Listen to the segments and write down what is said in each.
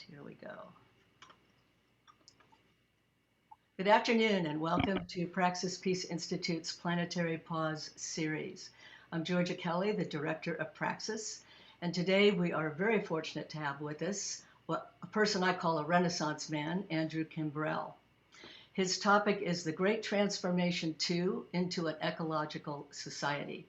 Here we go. Good afternoon and welcome to Praxis Peace Institute's Planetary Pause series. I'm Georgia Kelly, the director of Praxis, and today we are very fortunate to have with us a person I call a Renaissance man, Andrew Kimbrell. His topic is the Great Transformation into an Ecological Society.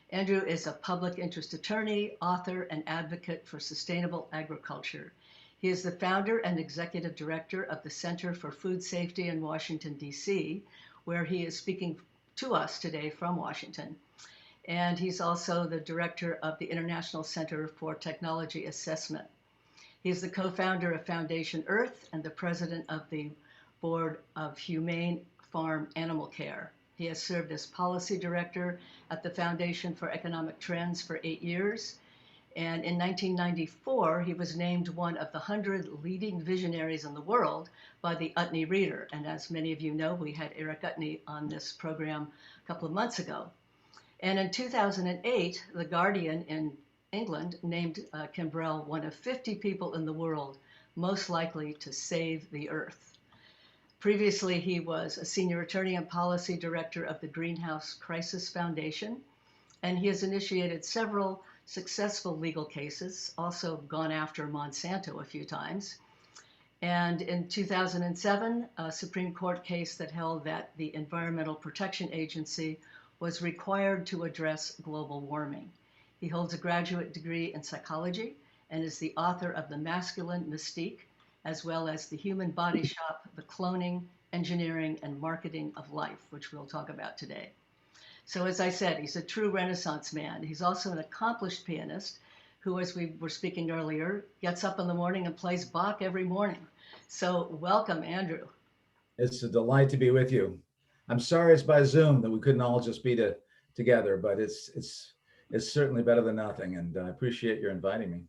Andrew is a public interest attorney, author, and advocate for sustainable agriculture. He is the founder and executive director of the Center for Food Safety in Washington, D.C., where he is speaking to us today from Washington. And he's also the director of the International Center for Technology Assessment. He's the co-founder of Foundation Earth and the president of the board of Humane Farm Animal Care. He has served as policy director at the Foundation for Economic Trends for 8 years. And in 1994, he was named one of the 100 leading visionaries in the world by the Utne Reader. And as many of you know, we had Eric Utne on this program a couple of months ago. And in 2008, The Guardian in England named Kimbrell one of 50 people in the world most likely to save the Earth. Previously, he was a senior attorney and policy director of the Greenhouse Crisis Foundation, and he has initiated several successful legal cases, also gone after Monsanto a few times. And in 2007, a Supreme Court case that held that the Environmental Protection Agency was required to address global warming. He holds a graduate degree in psychology and is the author of The Masculine Mystique, as well as The Human Body Shop, The Cloning, Engineering, and Marketing of Life, which we'll talk about today. So as I said, he's a true Renaissance man. He's also an accomplished pianist who, as we were speaking earlier, gets up in the morning and plays Bach every morning. So welcome, Andrew. It's a delight to be with you. I'm sorry it's by Zoom that we couldn't all just be together, but it's certainly better than nothing, and I appreciate your inviting me.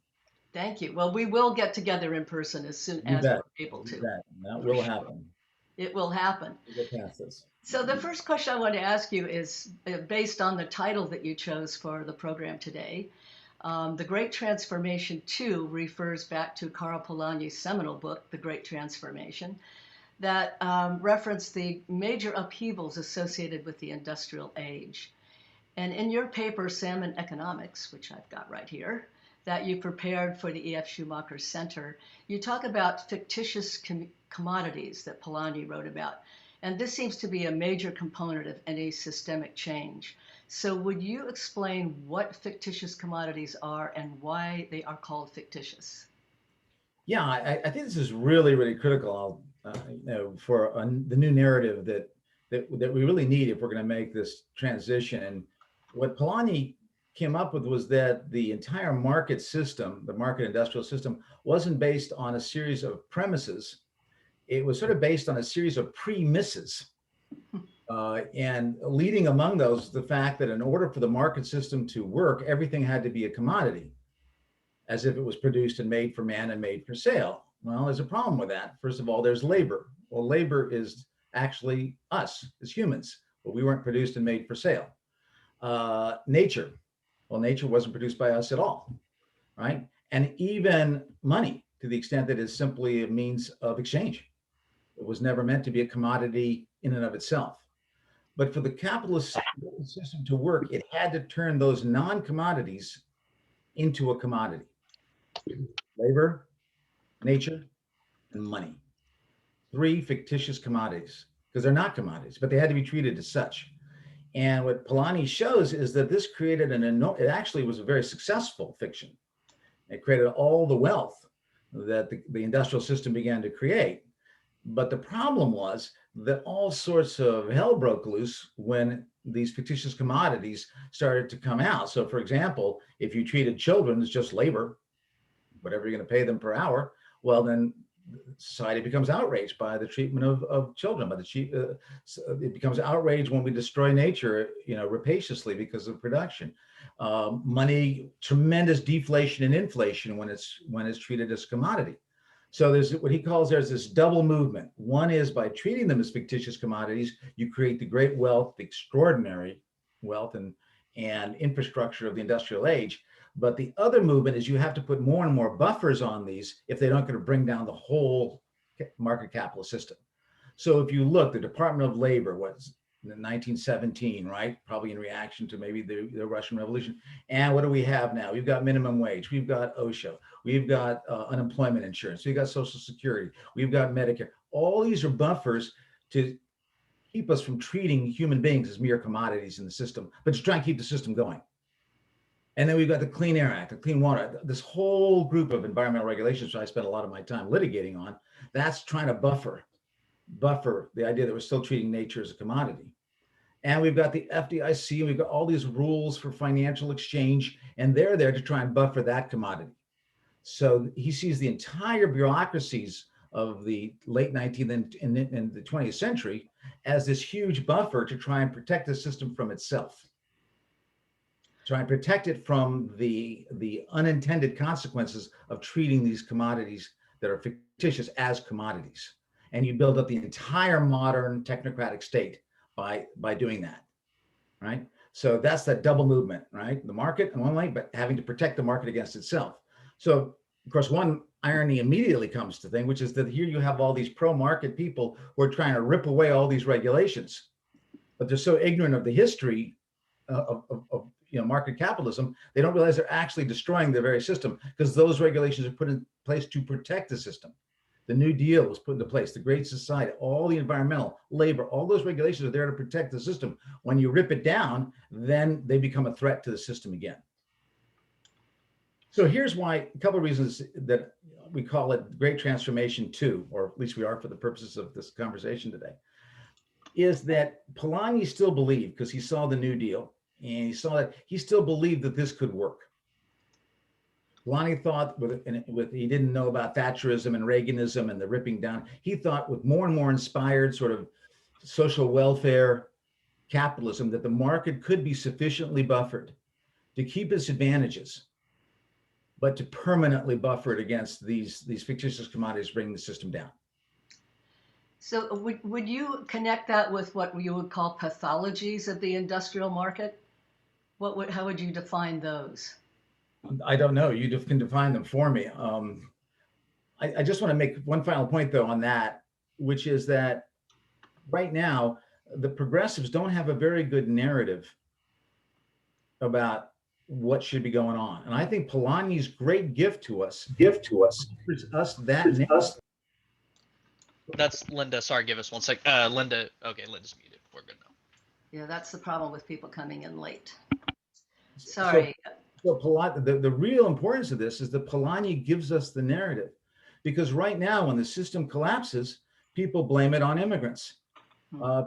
Thank you. Well, we will get together in person as soon You as bet. we're able to. You bet. That will happen. It will happen. We'll get past this. So the first question I want to ask you is based on the title that you chose for the program today. The Great Transformation 2 refers back to Karl Polanyi's seminal book, The Great Transformation, that referenced the major upheavals associated with the industrial age. And in your paper, Salmon Economics, which I've got right here, that you prepared for the E.F. Schumacher Center, you talk about fictitious commodities that Polanyi wrote about. And this seems to be a major component of any systemic change. So would you explain what fictitious commodities are and why they are called fictitious? Yeah, I think this is really, really critical for the new narrative that we really need if we're going to make this transition. And what Polanyi came up with was that the entire market system, the market industrial system, wasn't based on a series of premises. It was sort of based on a series of premisses. And leading among those, the fact that in order for the market system to work, everything had to be a commodity, as if it was produced and made for man and made for sale. Well, there's a problem with that. First of all, there's labor. Well, labor is actually us as humans, but we weren't produced and made for sale. Nature. Well, nature wasn't produced by us at all, right? And even money, to the extent that it's simply a means of exchange. It was never meant to be a commodity in and of itself. But for the capitalist system to work, it had to turn those non-commodities into a commodity. Labor, nature, and money. 3 fictitious commodities, because they're not commodities, but they had to be treated as such. And what Polanyi shows is that this created it actually was a very successful fiction. It created all the wealth that the industrial system began to create. But the problem was that all sorts of hell broke loose when these fictitious commodities started to come out. So for example, if you treated children as just labor, whatever you're going to pay them per hour, well, then society becomes outraged by the treatment of children. It becomes outraged when we destroy nature, rapaciously because of production. Money, tremendous deflation and inflation when it's treated as a commodity. So there's what he calls there's this double movement. One is by treating them as fictitious commodities, you create the great wealth, the extraordinary wealth and infrastructure of the industrial age. But the other movement is you have to put more and more buffers on these if they're not going to bring down the whole market capitalist system. So if you look, the Department of Labor was in 1917, right? Probably in reaction to maybe the Russian Revolution. And what do we have now? We've got minimum wage. We've got OSHA. We've got unemployment insurance. We've got Social Security. We've got Medicare. All these are buffers to keep us from treating human beings as mere commodities in the system, but to try and keep the system going. And then we've got the Clean Air Act, the Clean Water, this whole group of environmental regulations that I spent a lot of my time litigating on. That's trying to buffer the idea that we're still treating nature as a commodity. And we've got the FDIC, and we've got all these rules for financial exchange, and they're there to try and buffer that commodity. So he sees the entire bureaucracies of the late 19th and the 20th century as this huge buffer to try and protect the system from itself, try and protect it from the unintended consequences of treating these commodities that are fictitious as commodities. And you build up the entire modern technocratic state by doing that, right? So that's that double movement, right? The market in one way, but having to protect the market against itself. So of course, one irony immediately comes to thing, which is that here you have all these pro-market people who are trying to rip away all these regulations, but they're so ignorant of the history of market capitalism, they don't realize they're actually destroying the very system, because those regulations are put in place to protect the system. The New Deal was put into place, the Great Society, all the environmental, labor, all those regulations are there to protect the system. When you rip it down, then they become a threat to the system again. So here's why, a couple of reasons that we call it Great Transformation 2, or at least we are for the purposes of this conversation today, is that Polanyi still believed, because he saw the New Deal, and he saw that he still believed that this could work. Polanyi thought he didn't know about Thatcherism and Reaganism and the ripping down. He thought with more and more inspired sort of social welfare capitalism that the market could be sufficiently buffered to keep its advantages, but to permanently buffer it against these fictitious commodities bringing the system down. So would you connect that with what you would call pathologies of the industrial market? How would you define those? I don't know. You can define them for me. I just want to make one final point, though, on that, which is that right now, the progressives don't have a very good narrative about what should be going on. And I think Polanyi's great gift to us offers us that narrative. That's Linda. Sorry, give us one sec. Linda. Okay, Linda's muted. We're good now. Yeah, that's the problem with people coming in late. Sorry. So the real importance of this is that Polanyi gives us the narrative, because right now when the system collapses, people blame it on immigrants.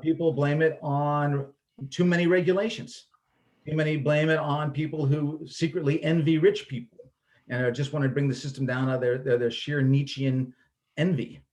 People blame it on too many regulations. Too many blame it on people who secretly envy rich people and just want to bring the system down out of their sheer Nietzschean envy.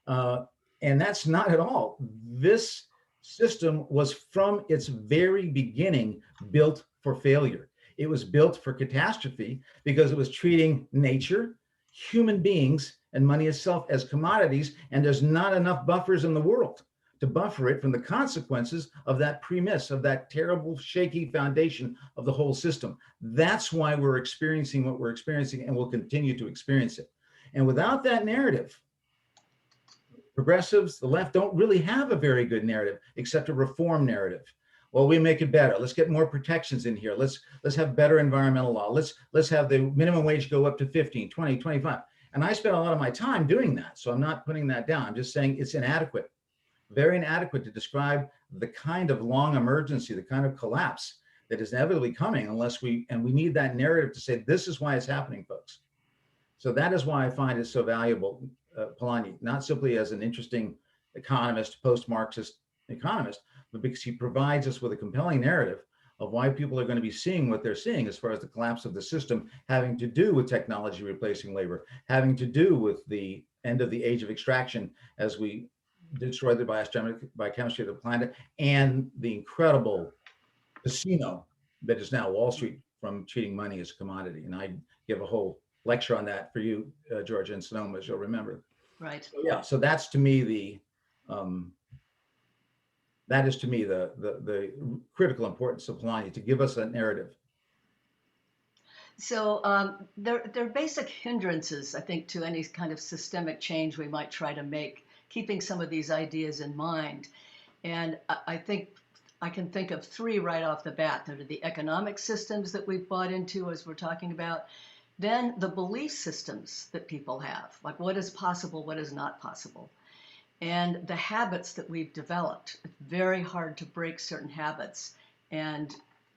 And that's not at all. This system was from its very beginning built for failure. It was built for catastrophe because it was treating nature, human beings, and money itself as commodities, and there's not enough buffers in the world to buffer it from the consequences of that premise, of that terrible, shaky foundation of the whole system. That's why we're experiencing what we're experiencing, and we'll continue to experience it. And without that narrative, progressives, the left, don't really have a very good narrative, except a reform narrative. Well, we make it better. Let's get more protections in here. Let's have better environmental law. Let's have the minimum wage go up to 15, 20, 25. And I spent a lot of my time doing that. So I'm not putting that down. I'm just saying it's inadequate, very inadequate to describe the kind of long emergency, the kind of collapse that is inevitably coming unless we need that narrative to say, this is why it's happening, folks. So that is why I find it so valuable, Polanyi, not simply as an interesting economist, post-Marxist economist, but because he provides us with a compelling narrative of why people are going to be seeing what they're seeing as far as the collapse of the system, having to do with technology replacing labor, having to do with the end of the age of extraction as we destroy the biochemistry of the planet, and the incredible casino that is now Wall Street from treating money as a commodity. And I give a whole lecture on that for you, Georgia and Sonoma, as you'll remember. Right. So, yeah. So that's to me the critical importance of Polanyi, to give us a narrative. So there are basic hindrances, I think, to any kind of systemic change we might try to make, keeping some of these ideas in mind. And I think I can think of three right off the bat. There are the economic systems that we've bought into, as we're talking about. Then the belief systems that people have, like what is possible, what is not possible. And the habits that we've developed. It's very hard to break certain habits and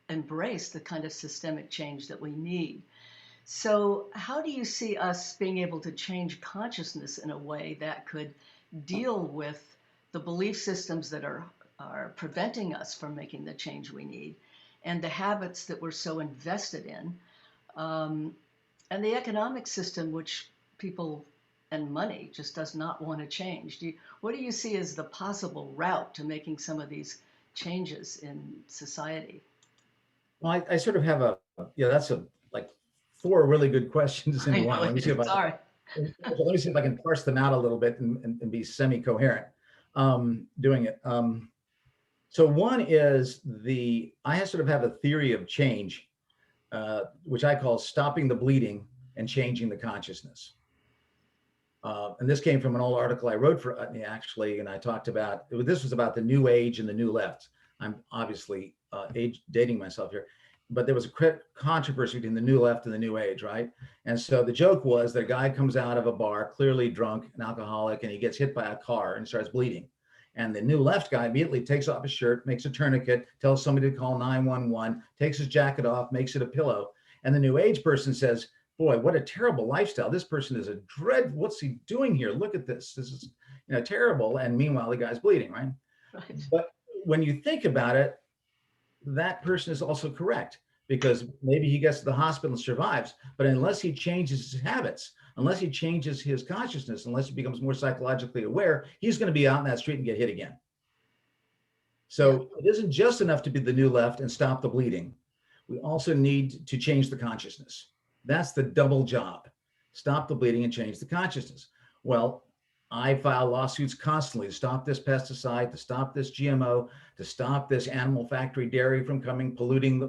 embrace the kind of systemic change that we need. So, how do you see us being able to change consciousness in a way that could deal with the belief systems that are preventing us from making the change we need, and the habits that we're so invested in, um, and the economic system, which people and money just does not want to change? What do you see as the possible route to making some of these changes in society? Well, I sort of have yeah, that's like four really good questions I in know one. it is. Sorry. Let me see if I can parse them out a little bit and be semi-coherent doing it. So one is I sort of have a theory of change, which I call stopping the bleeding and changing the consciousness. And this came from an old article I wrote for Utne, actually, and I talked about, this was about the new age and the new left. I'm obviously dating myself here, but there was a controversy between the new left and the new age, right? And so the joke was that a guy comes out of a bar, clearly drunk, an alcoholic, and he gets hit by a car and starts bleeding. And the new left guy immediately takes off his shirt, makes a tourniquet, tells somebody to call 911, takes his jacket off, makes it a pillow. And the new age person says, boy, what a terrible lifestyle. This person is what's he doing here? Look at this. This is, terrible. And meanwhile, the guy's bleeding, right? Right. But when you think about it, that person is also correct, because maybe he gets to the hospital and survives, but unless he changes his habits, unless he changes his consciousness, unless he becomes more psychologically aware, he's going to be out in that street and get hit again. So it isn't just enough to be the new left and stop the bleeding. We also need to change the consciousness. That's the double job. Stop the bleeding and change the consciousness. Well, I file lawsuits constantly to stop this pesticide, to stop this GMO, to stop this animal factory dairy from polluting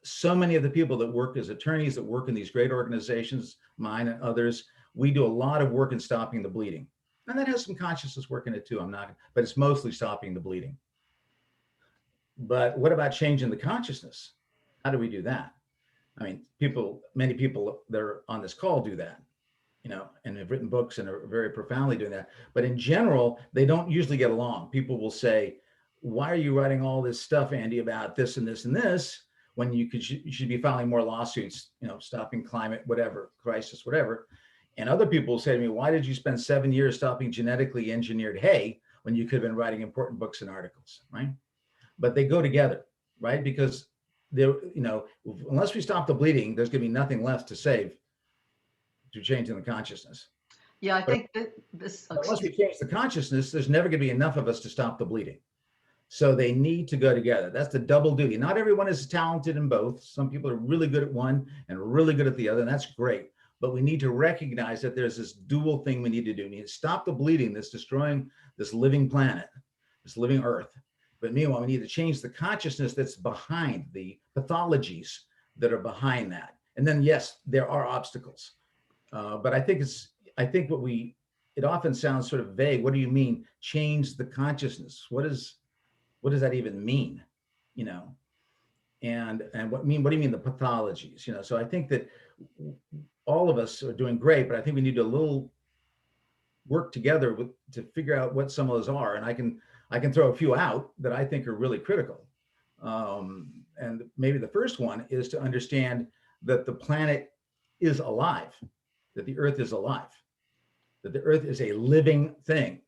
so many of the people that work as attorneys, that work in these great organizations, mine and others. We do a lot of work in stopping the bleeding. And that has some consciousness work in it too. But it's mostly stopping the bleeding. But what about changing the consciousness? How do we do that? I mean, many people that are on this call do that, and have written books and are very profoundly doing that. But in general, they don't usually get along. People will say, why are you writing all this stuff, Andy, about this and this and this, when you should be filing more lawsuits, stopping climate, whatever, crisis, whatever. And other people will say to me, why did you spend 7 years stopping genetically engineered hay when you could have been writing important books and articles, right? But they go together, right? Because unless we stop the bleeding, there's going to be nothing left to save to changing the consciousness. Yeah, I think that this. Unless we change the consciousness, there's never going to be enough of us to stop the bleeding. So they need to go together. That's the double duty. Not everyone is talented in both. Some people are really good at one and really good at the other, and that's great. But we need to recognize that there's this dual thing we need to do. We need to stop the bleeding that's destroying this living planet, this living earth. But meanwhile, we need to change the consciousness that's behind the pathologies that are behind that. And then, yes, there are obstacles. But I think it often sounds sort of vague. What do you mean, change the consciousness? What does that even mean? And what do you mean the pathologies? So I think that all of us are doing great, but I think we need to a little work together to figure out what some of those are. And I can throw a few out that I think are really critical. And maybe the first one is to understand that the planet is alive, that the earth is alive, that the earth is a living thing.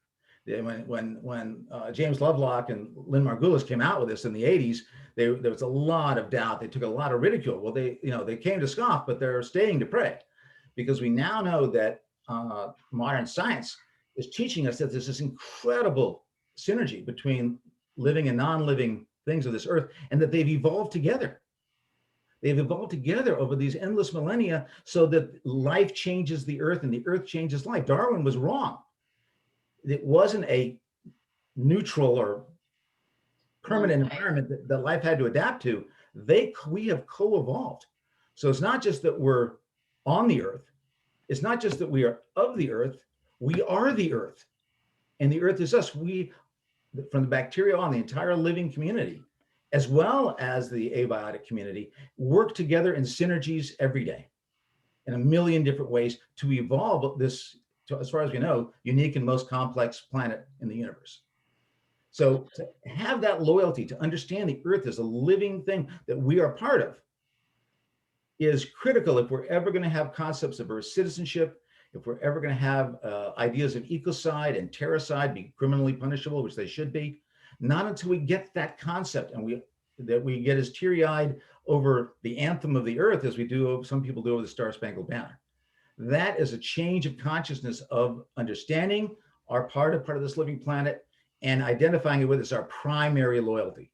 When James Lovelock and Lynn Margulis came out with this in the 80s, there was a lot of doubt. They took a lot of ridicule. Well, they came to scoff, but they're staying to pray, because we now know that modern science is teaching us that there's this incredible synergy between living and non-living things of this earth, and that they've evolved together. They've evolved together over these endless millennia, so that life changes the earth and the earth changes life. Darwin was wrong. It wasn't a neutral or permanent environment that life had to adapt to. We have co-evolved. So it's not just that we're on the earth. It's not just that we are of the earth. We are the earth, and the earth is us. We, from the bacteria on, the entire living community, as well as the abiotic community, work together in synergies every day in a million different ways to evolve this, to, as far as we know, unique and most complex planet in the universe. So to have that loyalty, to understand the earth as a living thing that we are part of, is critical if we're ever going to have concepts of earth citizenship, if we're ever going to have ideas of ecocide and terracide be criminally punishable, which they should be. Not until we get that concept and we get as teary-eyed over the anthem of the earth as we do, some people do over the Star Spangled Banner. That is a change of consciousness of understanding our part of this living planet and identifying it with as our primary loyalty.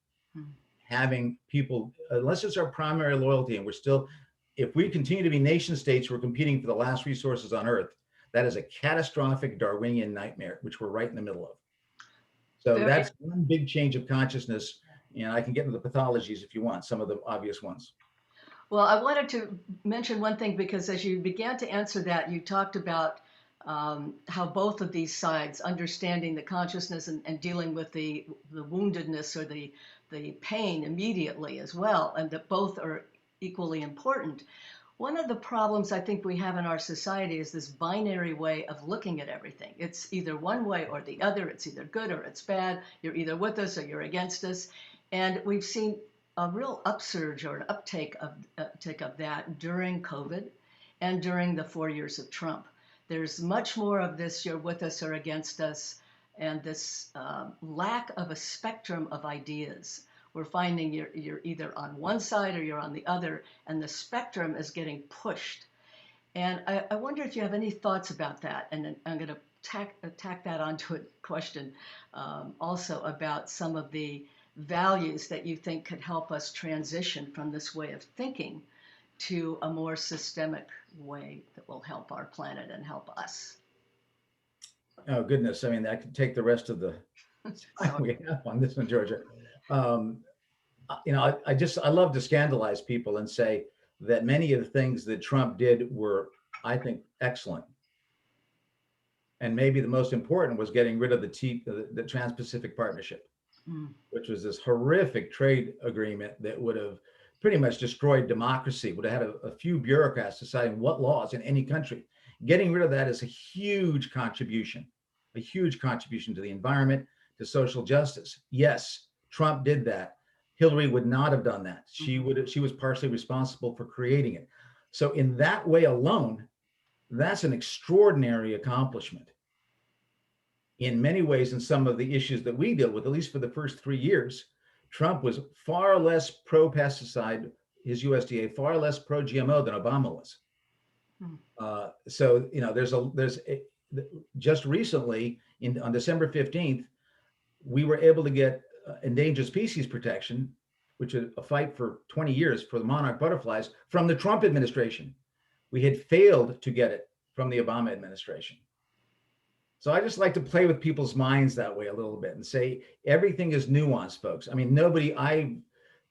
Having people, unless it's our primary loyalty and we're still, if we continue to be nation states, we're competing for the last resources on earth. That is a catastrophic Darwinian nightmare, which we're right in the middle of. So that's one big change of consciousness. And I can get into the pathologies if you want, some of the obvious ones. Well, I wanted to mention one thing, because as you began to answer that, you talked about how both of these sides, understanding the consciousness and dealing with the woundedness or the pain immediately as well, and that both are equally important. One of the problems I think we have in our society is this binary way of looking at everything. It's either one way or the other. It's either good or it's bad. You're either with us or you're against us. And we've seen a real upsurge or an uptake of that during COVID and during the 4 years of Trump. There's much more of this, you're with us or against us, and this lack of a spectrum of ideas. We're finding you're either on one side or you're on the other, and the spectrum is getting pushed. And I wonder if you have any thoughts about that. And I'm going to tack that onto a question also about some of the values that you think could help us transition from this way of thinking to a more systemic way that will help our planet and help us. Oh, goodness. I mean, I could take the rest of the time we have on this one, Georgia. You know, I love to scandalize people and say that many of the things that Trump did were, I think, excellent. And maybe the most important was getting rid of the Trans-Pacific Partnership, which was this horrific trade agreement that would have pretty much destroyed democracy, would have had a few bureaucrats deciding what laws in any country. Getting rid of that is a huge contribution to the environment, to social justice. Yes, Trump did that. Hillary would not have done that. She was partially responsible for creating it. So in that way alone, that's an extraordinary accomplishment. In many ways, in some of the issues that we deal with, at least for the first 3 years, Trump was far less pro-pesticide, his USDA, far less pro-GMO than Obama was. So, you know, just recently on December 15th, we were able to get endangered species protection, which is a fight for 20 years for the monarch butterflies, from the Trump administration. We had failed to get it from the Obama administration. So I just like to play with people's minds that way a little bit and say everything is nuanced, folks. I mean, I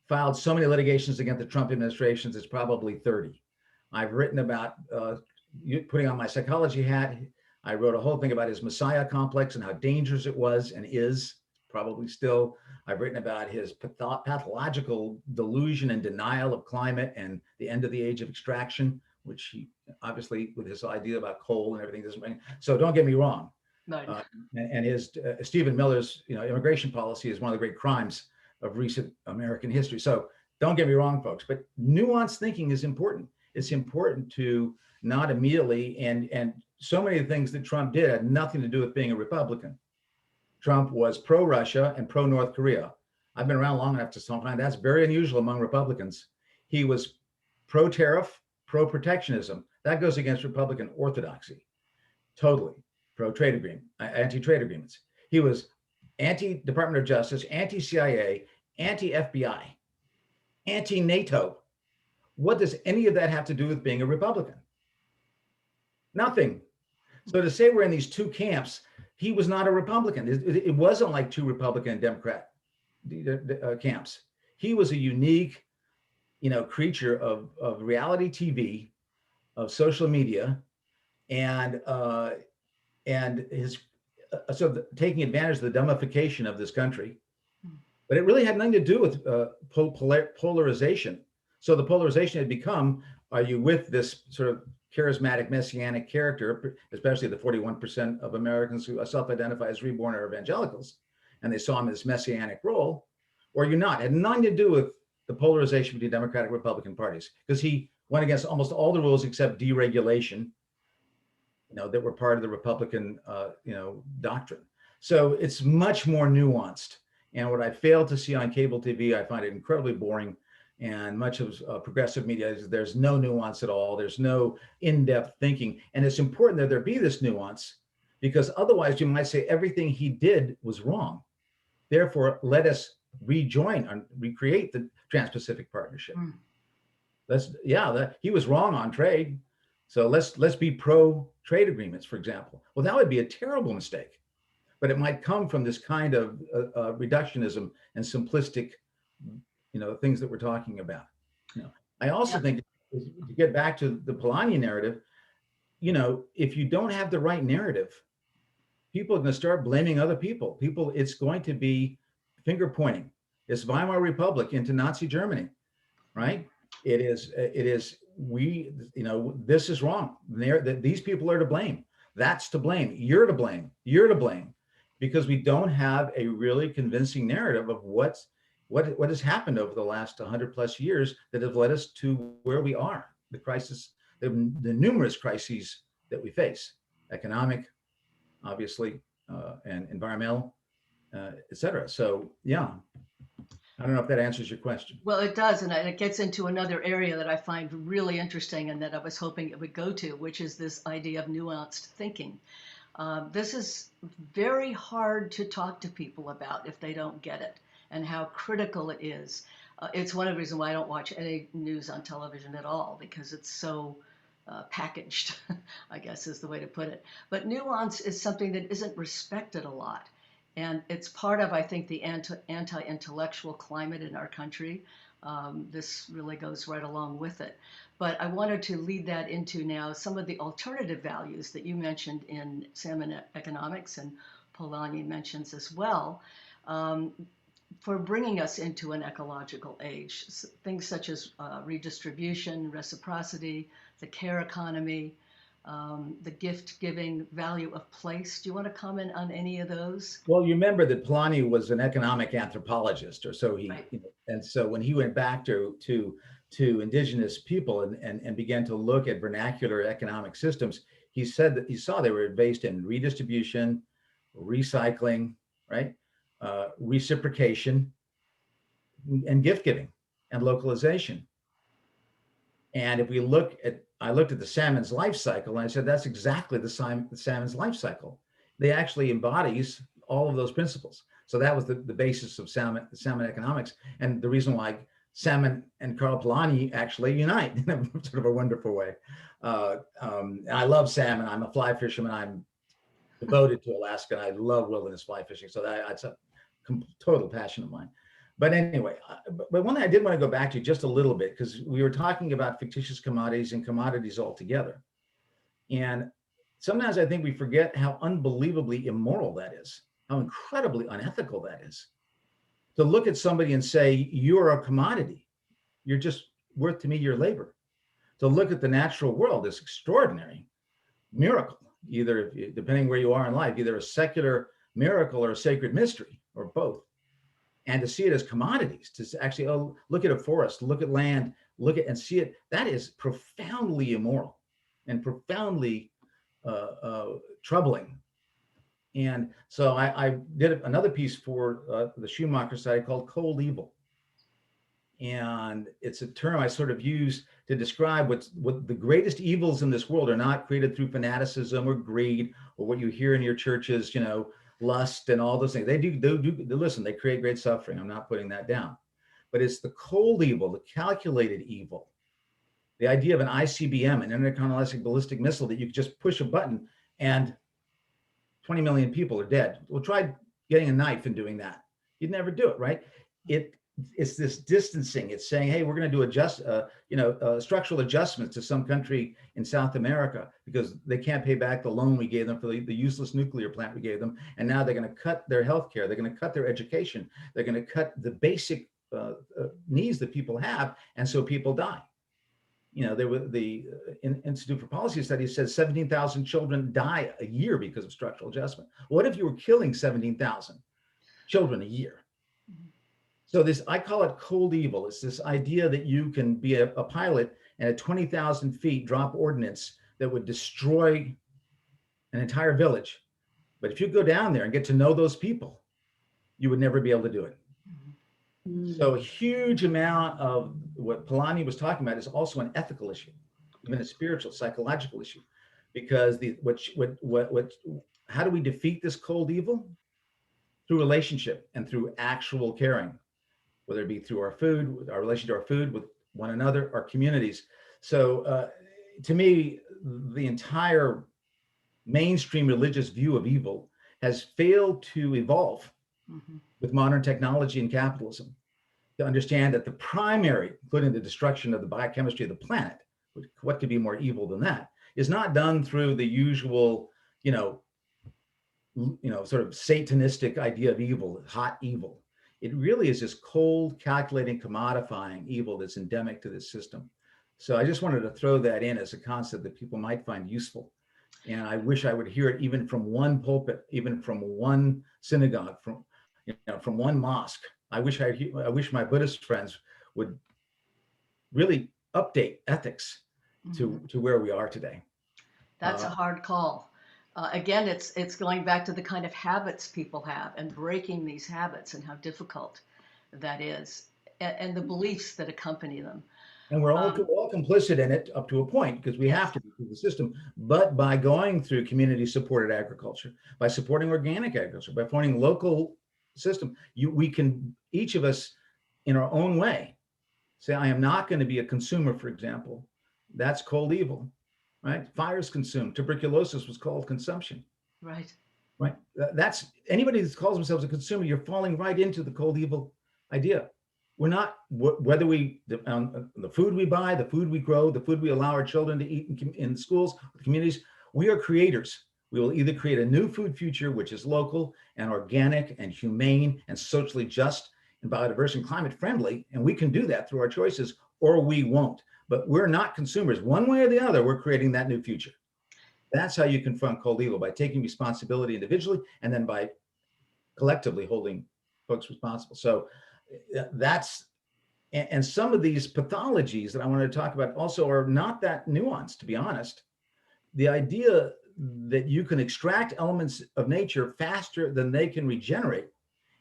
filed so many litigations against the Trump administrations, it's probably 30. I've written about putting on my psychology hat. I wrote a whole thing about his Messiah complex and how dangerous it was and is probably still. I've written about his pathological delusion and denial of climate and the end of the age of extraction, which he obviously, with his idea about coal and everything, doesn't mean. So don't get me wrong. And his Stephen Miller's, you know, immigration policy is one of the great crimes of recent American history. So don't get me wrong, folks, but nuanced thinking is important. It's important to not immediately, and so many of the things that Trump did had nothing to do with being a Republican. Trump was pro-Russia and pro-North Korea. I've been around long enough to find that's very unusual among Republicans. He was pro-tariff, pro-protectionism. That goes against Republican orthodoxy. Totally. Pro-trade agreement, anti-trade agreements. He was anti-Department of Justice, anti-CIA, anti-FBI, anti-NATO. What does any of that have to do with being a Republican? Nothing. So to say we're in these two camps, he was not a Republican. It wasn't like two Republican and Democrat camps. He was a unique, creature of reality TV, of social media, and his taking advantage of the dumbification of this country. But it really had nothing to do with polarization. So the polarization had become: are you with this sort of charismatic messianic character, especially the 41% of Americans who self-identify as reborn or evangelicals, and they saw him in this messianic role, or you're not? It had nothing to do with the polarization between Democratic and Republican parties, because he went against almost all the rules except deregulation, that were part of the Republican, doctrine. So it's much more nuanced. And what I fail to see on cable TV, I find it incredibly boring. And much of progressive media is there's no nuance at all. There's no in-depth thinking. And it's important that there be this nuance, because otherwise you might say everything he did was wrong. Therefore, let us rejoin and recreate the Trans-Pacific Partnership. He was wrong on trade. So let's be pro trade agreements, for example. Well, that would be a terrible mistake, but it might come from this kind of reductionism and simplistic, things that we're talking about. I also think, to get back to the Polanyi narrative, if you don't have the right narrative, people are going to start blaming other people. It's going to be finger pointing. It's Weimar Republic into Nazi Germany, right? It is this is wrong. These people are to blame. That's to blame. You're to blame. You're to blame, because we don't have a really convincing narrative of what has happened over the last 100 plus years that have led us to where we are. The crisis, the numerous crises that we face, economic, obviously, and environmental, et cetera. So, yeah. I don't know if that answers your question. Well, it does, and it gets into another area that I find really interesting and that I was hoping it would go to, which is this idea of nuanced thinking. This is very hard to talk to people about if they don't get it, and how critical it is. It's one of the reasons why I don't watch any news on television at all, because it's so packaged, I guess is the way to put it. But nuance is something that isn't respected a lot. And it's part of, I think, the anti-intellectual climate in our country. This really goes right along with it. But I wanted to lead that into now some of the alternative values that you mentioned in salmon economics, and Polanyi mentions as well, for bringing us into an ecological age. Things such as redistribution, reciprocity, the care economy, the gift-giving value of place. Do you want to comment on any of those? Well, you remember that Polanyi was an economic anthropologist, or so he, Right. And so when he went back to indigenous people and began to look at vernacular economic systems, he said that he saw they were based in redistribution, recycling, right, reciprocation, and gift giving and localization. And if we I looked at the salmon's life cycle, and I said, that's exactly the salmon's life cycle. They actually embodies all of those principles. So that was the basis of salmon economics, and the reason why salmon and Karl Polanyi actually unite in a sort of a wonderful way. I love salmon. I'm a fly fisherman. I'm devoted to Alaska, and I love wilderness fly fishing. So that's a total passion of mine. But anyway, but one thing I did want to go back to just a little bit, because we were talking about fictitious commodities and commodities altogether. And sometimes I think we forget how unbelievably immoral that is, how incredibly unethical that is. To look at somebody and say, you're a commodity, you're just worth to me your labor. To look at the natural world, this extraordinary miracle, either depending where you are in life, either a secular miracle or a sacred mystery, or both. And to see it as commodities, to actually, look at a forest, look at land, look at and see it, that is profoundly immoral and profoundly troubling. And so I did another piece for the Schumacher Society called Cold Evil. And it's a term I sort of use to describe what the greatest evils in this world are not created through fanaticism or greed or what you hear in your churches, lust and all those things. They listen, they create great suffering. I'm not putting that down. But it's the cold evil, the calculated evil, the idea of an ICBM, an intercontinental ballistic missile, that you could just push a button and 20 million people are dead. Well, try getting a knife and doing that. You'd never do it, right? it's this distancing. It's saying, hey, we're going to do structural adjustments to some country in South America because they can't pay back the loan we gave them for the useless nuclear plant we gave them. And now they're going to cut their health care. They're going to cut their education. They're going to cut the basic needs that people have. And so people die. The Institute for Policy Studies says 17,000 children die a year because of structural adjustment. What if you were killing 17,000 children a year? So I call it cold evil. It's this idea that you can be a pilot and at 20,000 feet drop ordnance that would destroy an entire village. But if you go down there and get to know those people, you would never be able to do it. So a huge amount of what Polanyi was talking about is also an ethical issue, even a spiritual, psychological issue, because how do we defeat this cold evil? Through relationship and through actual caring, whether it be through our food, our relation to our food, with one another, our communities. So to me, the entire mainstream religious view of evil has failed to evolve with modern technology and capitalism to understand that the primary, including the destruction of the biochemistry of the planet, what could be more evil than that, is not done through the usual, sort of satanistic idea of evil, hot evil. It really is this cold, calculating, commodifying evil that's endemic to this system. So I just wanted to throw that in as a concept that people might find useful. And I wish I would hear it even from one pulpit, even from one synagogue, from one mosque. I wish my Buddhist friends would really update ethics to where we are today. That's a hard call. Again, it's going back to the kind of habits people have and breaking these habits and how difficult that is, and the beliefs that accompany them. And we're all complicit in it up to a point because we have to be through the system. But by going through community-supported agriculture, by supporting organic agriculture, by supporting local system, we can, each of us in our own way, say, I am not going to be a consumer, for example. That's cold evil, right? Fires consumed. Tuberculosis was called consumption. Right. Right. That's anybody that calls themselves a consumer, you're falling right into the cold evil idea. We're not, whether the food we buy, the food we grow, the food we allow our children to eat in schools, communities, we are creators. We will either create a new food future, which is local and organic and humane and socially just and biodiverse and climate friendly, and we can do that through our choices, or we won't. But we're not consumers. One way or the other, we're creating that new future. That's how you confront cold evil, by taking responsibility individually and then by collectively holding folks responsible. So and some of these pathologies that I want to talk about also are not that nuanced, to be honest. The idea that you can extract elements of nature faster than they can regenerate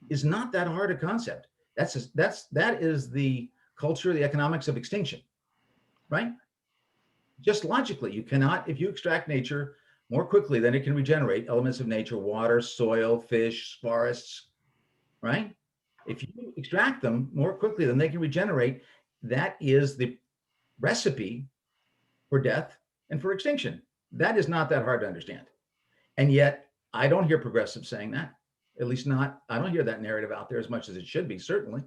is not that hard a concept. That is the culture, the economics of extinction, right? Just logically, you cannot, if you extract nature more quickly than it can regenerate elements of nature, water, soil, fish, forests, right? If you extract them more quickly than they can regenerate, that is the recipe for death and for extinction. That is not that hard to understand. And yet I don't hear progressives saying that, at least not, I don't hear that narrative out there as much as it should be, certainly.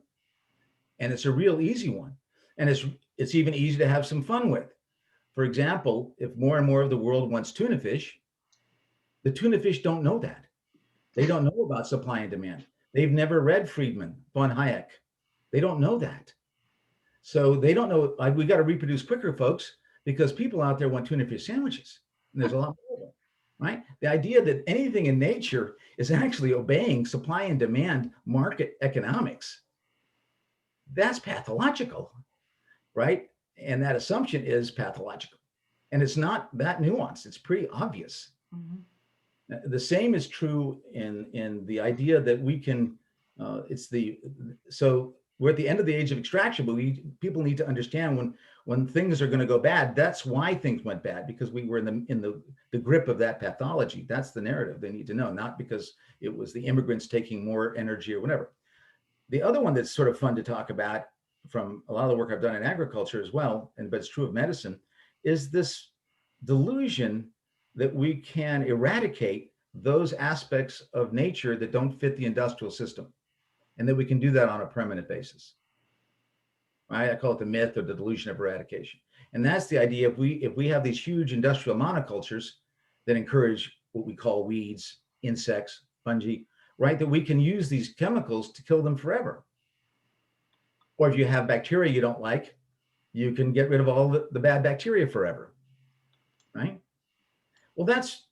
And it's a real easy one. And it's even easy to have some fun with. For example, if more and more of the world wants tuna fish, the tuna fish don't know that. They don't know about supply and demand. They've never read Friedman, von Hayek. They don't know that. So they don't know, we got to reproduce quicker, folks, because people out there want tuna fish sandwiches. And there's a lot more of them, right? The idea that anything in nature is actually obeying supply and demand market economics, that's pathological, right? And that assumption is pathological. And it's not that nuanced. It's pretty obvious. The same is true in the idea that we can, so we're at the end of the age of extraction, but people need to understand when things are going to go bad, that's why things went bad, because we were in the grip of that pathology. That's the narrative they need to know, not because it was the immigrants taking more energy or whatever. The other one that's sort of fun to talk about from a lot of the work I've done in agriculture as well, but it's true of medicine, is this delusion that we can eradicate those aspects of nature that don't fit the industrial system, and that we can do that on a permanent basis. right? I call it the myth or the delusion of eradication. And that's the idea. If we have these huge industrial monocultures that encourage what we call weeds, insects, fungi, right, that we can use these chemicals to kill them forever. Or if you have bacteria you don't like, you can get rid of all the bad bacteria forever, right? Well, that's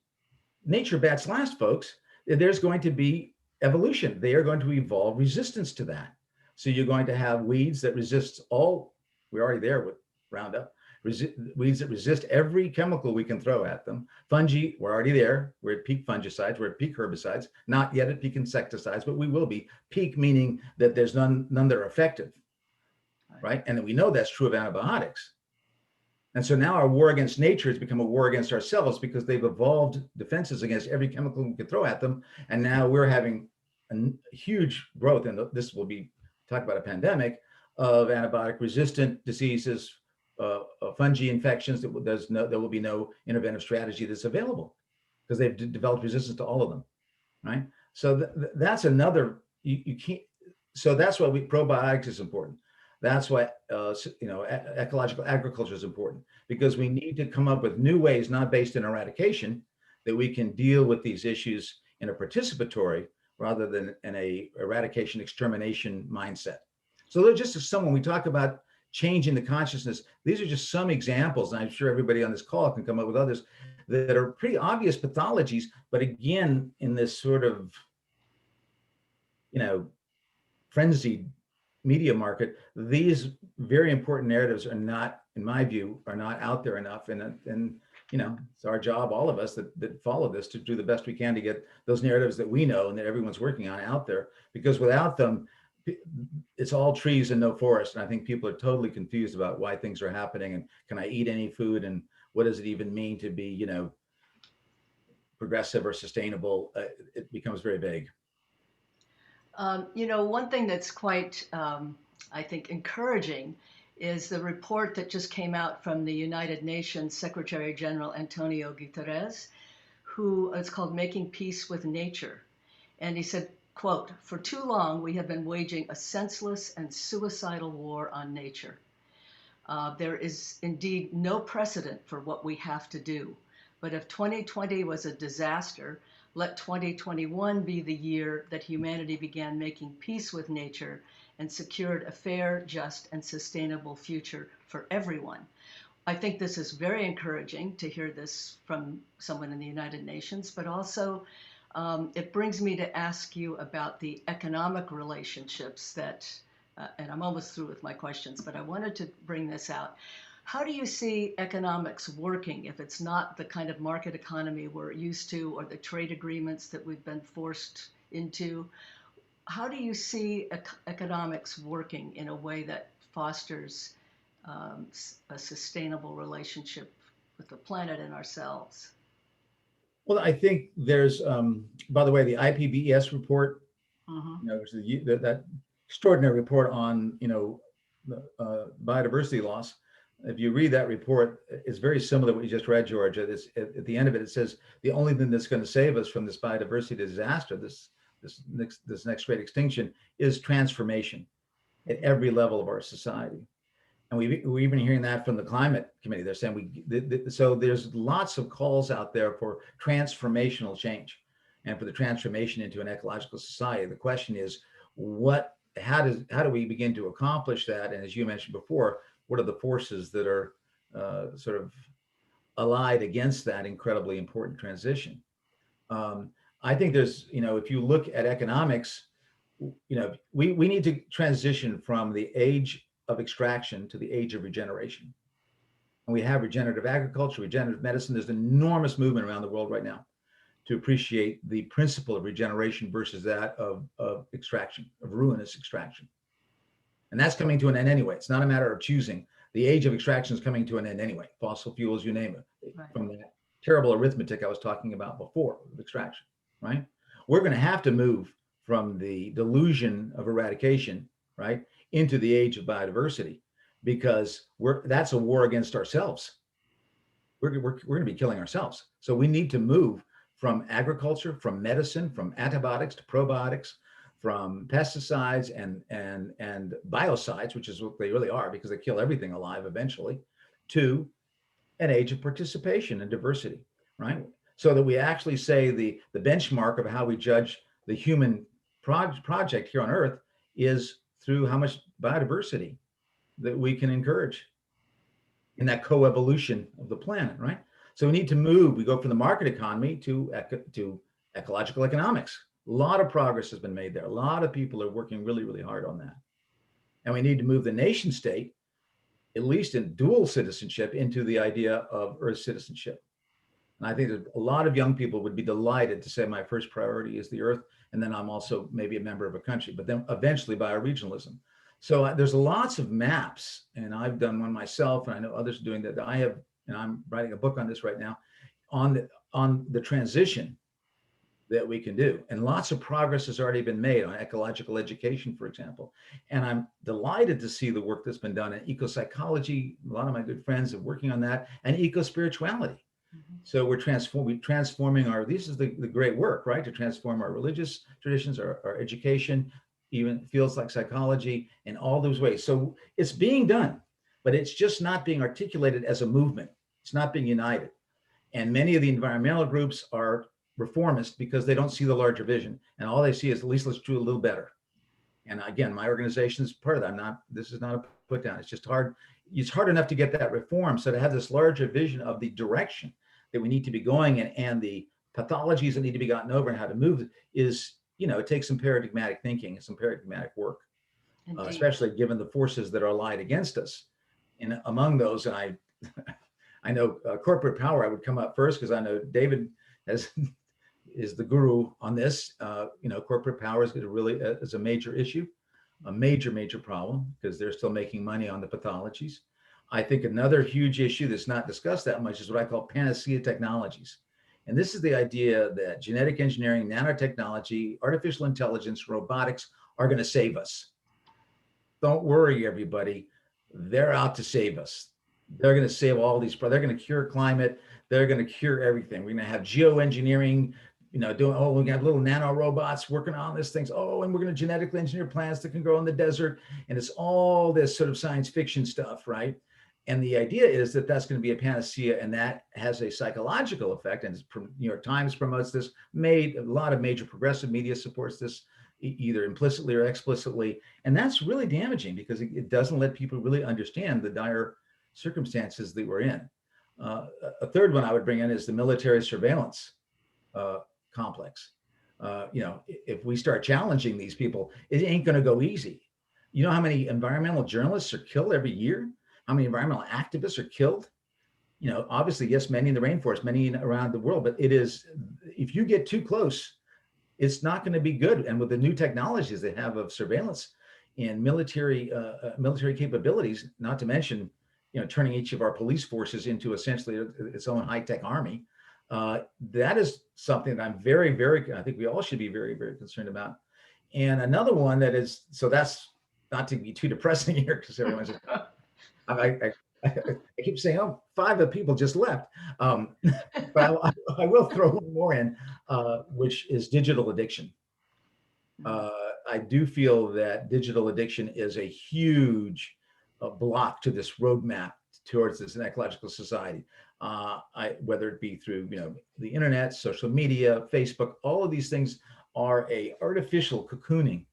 nature bats last, folks. There's going to be evolution. They are going to evolve resistance to that. So you're going to have weeds that resist all, we're already there with Roundup, weeds that resist every chemical we can throw at them. Fungi, we're already there. We're at peak fungicides, we're at peak herbicides, not yet at peak insecticides, but we will be. Peak meaning that there's none that are effective, right? And we know that's true of antibiotics. And so now our war against nature has become a war against ourselves because they've evolved defenses against every chemical we can throw at them. And now we're having a huge growth, and this will be talk about a pandemic of antibiotic resistant diseases, fungi infections. There will be no interventive strategy that's available because they've developed resistance to all of them, right? So that's another, you can't, so that's why probiotics is important. That's why ecological agriculture is important, because we need to come up with new ways, not based in eradication, that we can deal with these issues in a participatory rather than in a eradication extermination mindset. So they're just some, when we talk about changing the consciousness, these are just some examples, and I'm sure everybody on this call can come up with others that are pretty obvious pathologies, but again, in this sort of, frenzied media market, these very important narratives are not, in my view, are not out there enough. And it's our job, all of us that follow this, to do the best we can to get those narratives that we know and that everyone's working on out there, because without them, it's all trees and no forest. And I think people are totally confused about why things are happening, and can I eat any food, and what does it even mean to be, progressive or sustainable? It becomes very vague. One thing that's quite, I think, encouraging is the report that just came out from the United Nations Secretary General Antonio Guterres, who it's called Making Peace with Nature. And he said, quote, "For too long, we have been waging a senseless and suicidal war on nature. There is indeed no precedent for what we have to do. But if 2020 was a disaster, let 2021 be the year that humanity began making peace with nature and secured a fair, just, and sustainable future for everyone." I think this is very encouraging to hear this from someone in the United Nations, but also it brings me to ask you about the economic relationships that, and I'm almost through with my questions, but I wanted to bring this out. How do you see economics working if it's not the kind of market economy we're used to, or the trade agreements that we've been forced into? How do you see economics working in a way that fosters a sustainable relationship with the planet and ourselves? Well, I think there's, by the way, the IPBES report, which is that extraordinary report on, the biodiversity loss. If you read that report, it's very similar to what you just read, George. At the end of it, it says the only thing that's going to save us from this biodiversity disaster, this next great extinction, is transformation at every level of our society. And we're even hearing that from the climate committee. They're saying so there's lots of calls out there for transformational change and for the transformation into an ecological society. The question is, how do we begin to accomplish that? And as you mentioned before, what are the forces that are sort of allied against that incredibly important transition? I think there's, if you look at economics, we need to transition from the age of extraction to the age of regeneration. And we have regenerative agriculture, regenerative medicine. There's an enormous movement around the world right now to appreciate the principle of regeneration versus that of extraction, of ruinous extraction. And that's coming to an end anyway. It's not a matter of choosing. The age of extraction is coming to an end anyway. Fossil fuels, you name it, right, from that terrible arithmetic I was talking about before of extraction, right? We're going to have to move from the delusion of eradication, right, into the age of biodiversity, because that's a war against ourselves. We're going to be killing ourselves. So we need to move from agriculture, from medicine, from antibiotics to probiotics, from pesticides and biocides, which is what they really are because they kill everything alive eventually, to an age of participation and diversity, right? So that we actually say the benchmark of how we judge the human project here on Earth is through how much biodiversity that we can encourage in that coevolution of the planet, right? So we need to move. We go from the market economy to ecological economics. A lot of progress has been made there. A lot of people are working really, really hard on that. And we need to move the nation state, at least in dual citizenship, into the idea of Earth citizenship. And I think that a lot of young people would be delighted to say my first priority is the Earth, and then I'm also maybe a member of a country, but then eventually bioregionalism. So there's lots of maps, and I've done one myself, and I know others are doing that. I have, and I'm writing a book on this right now, on the transition that we can do. And lots of progress has already been made on ecological education, for example. And I'm delighted to see the work that's been done in eco-psychology. A lot of my good friends are working on that, and eco-spirituality. Mm-hmm. So we're transforming this is the great work, right? To transform our religious traditions, our education, even fields like psychology, in all those ways. So it's being done, but it's just not being articulated as a movement. It's not being united. And many of the environmental groups are reformist because they don't see the larger vision. And all they see is, at least let's do a little better. And again, my organization is part of that. This is not a put down. It's just hard. It's hard enough to get that reform. So to have this larger vision of the direction that we need to be going in and the pathologies that need to be gotten over and how to move is, it takes some paradigmatic thinking and some paradigmatic work, especially given the forces that are allied against us. And among those, and I know corporate power, I would come up first because I know David is the guru on this. Corporate power is a major issue, a major problem, because they're still making money on the pathologies. I think another huge issue that's not discussed that much is what I call panacea technologies. And this is the idea that genetic engineering, nanotechnology, artificial intelligence, robotics are going to save us. Don't worry, everybody. They're out to save us. They're going to save all these, they're going to cure climate. They're going to cure everything. We're going to have geoengineering, we're going to have little nano robots working on these things. Oh, and we're going to genetically engineer plants that can grow in the desert. And it's all this sort of science fiction stuff, right? And the idea is that that's going to be a panacea, and that has a psychological effect. And New York Times promotes this, a lot of major progressive media supports this, either implicitly or explicitly. And that's really damaging because it doesn't let people really understand the dire circumstances that we're in. A third one I would bring in is the military surveillance complex. If we start challenging these people, it ain't going to go easy. You know how many environmental journalists are killed every year? How many environmental activists are killed? Obviously, yes, many in the rainforest, many around the world, but if you get too close, it's not going to be good. And with the new technologies they have of surveillance and military capabilities, not to mention, turning each of our police forces into essentially its own high-tech army, that is something that I'm very, very, I think we all should be very, very concerned about. And another one that is, so that's not to be too depressing here because everyone's just, I keep saying, oh, 5 of the people just left. But I will throw one more in, which is digital addiction. I do feel that digital addiction is a huge block to this roadmap towards this ecological society. Whether it be through the internet, social media, Facebook, all of these things are a artificial cocooning.